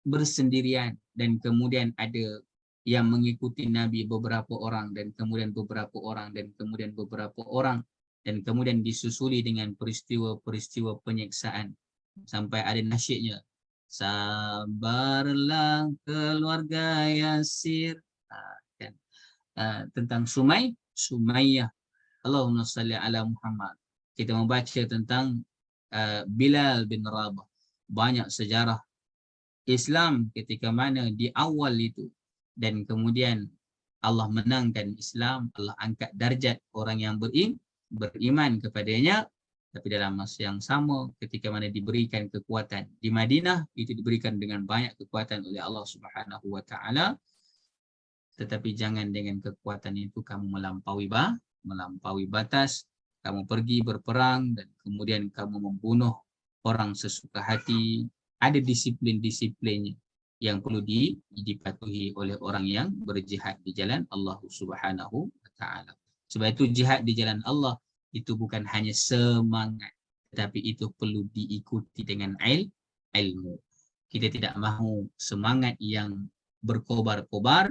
bersendirian dan kemudian ada yang mengikuti Nabi beberapa orang dan kemudian beberapa orang dan kemudian beberapa orang dan kemudian disusuli dengan peristiwa-peristiwa penyiksaan sampai ada nasyidnya. Sabarlah keluarga Yasir. Tentang Sumayyah. Allahumma salli ala Muhammad. Kita membaca tentang Bilal bin Rabah. Banyak sejarah Islam ketika mana di awal itu dan kemudian Allah menangkan Islam, Allah angkat darjat orang yang beriman kepadanya. Tapi dalam masa yang sama ketika mana diberikan kekuatan di Madinah, itu diberikan dengan banyak kekuatan oleh Allah Subhanahu wa taala. Tetapi jangan dengan kekuatan itu kamu melampaui batas, kamu pergi berperang dan kemudian kamu membunuh orang sesuka hati. Ada disiplin-disiplinnya yang perlu dipatuhi oleh orang yang berjihad di jalan Allah Subhanahu wa taala. Sebab itu jihad di jalan Allah itu bukan hanya semangat, tetapi itu perlu diikuti dengan ilmu. Kita tidak mahu semangat yang berkobar-kobar,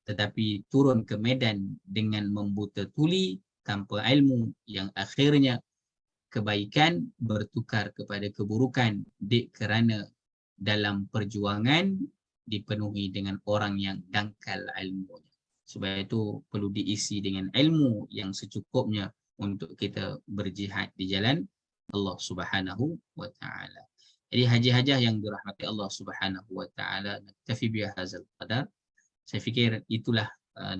tetapi turun ke medan dengan membuta tuli tanpa ilmu yang akhirnya kebaikan bertukar kepada keburukan kerana dalam perjuangan dipenuhi dengan orang yang dangkal ilmunya. Sebab itu perlu diisi dengan ilmu yang secukupnya untuk kita berjihad di jalan Allah Subhanahu wa taala. Jadi haji-hajah yang dirahmati Allah Subhanahu wa taala, naktafi bihadzal qadar. Saya fikir itulah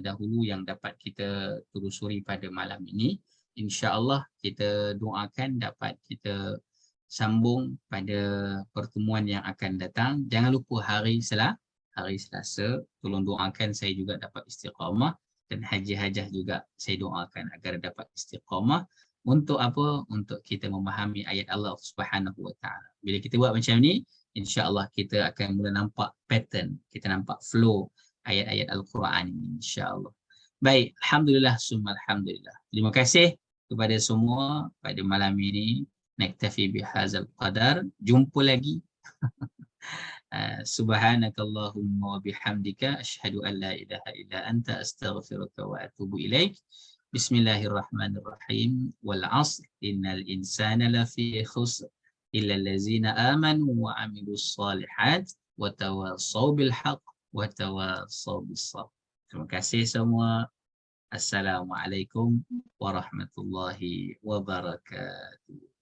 dahulu yang dapat kita telusuri pada malam ini. Insya-Allah kita doakan dapat kita sambung pada pertemuan yang akan datang. Jangan lupa hari Selasa, tolong doakan saya juga dapat istiqamah dan haji-hajah juga saya doakan agar dapat istiqamah Untuk apa? Untuk kita memahami ayat Allah Subhanahu Wa Taala. Bila kita buat macam ni, insya-Allah kita akan mula nampak pattern, kita nampak flow ayat-ayat Al-Quran ini, insya-Allah. Baik, alhamdulillah summa alhamdulillah. Terima kasih kepada semua pada malam ini. Naktafi bihadzal qadar. Jumpa lagi. Subhanakallahumma wa bihamdika asyhadu an la ilaha illa anta astaghfiruka wa atubu ilaik. Bismillahirrahmanirrahim. Wal 'asr innal insana lafi khusr illa allazina amanu wa 'amilus shalihat wa tawassaw bil haqq wa tawassaw bis sabr. Terima kasih semua. Assalamualaikum warahmatullahi wabarakatuh.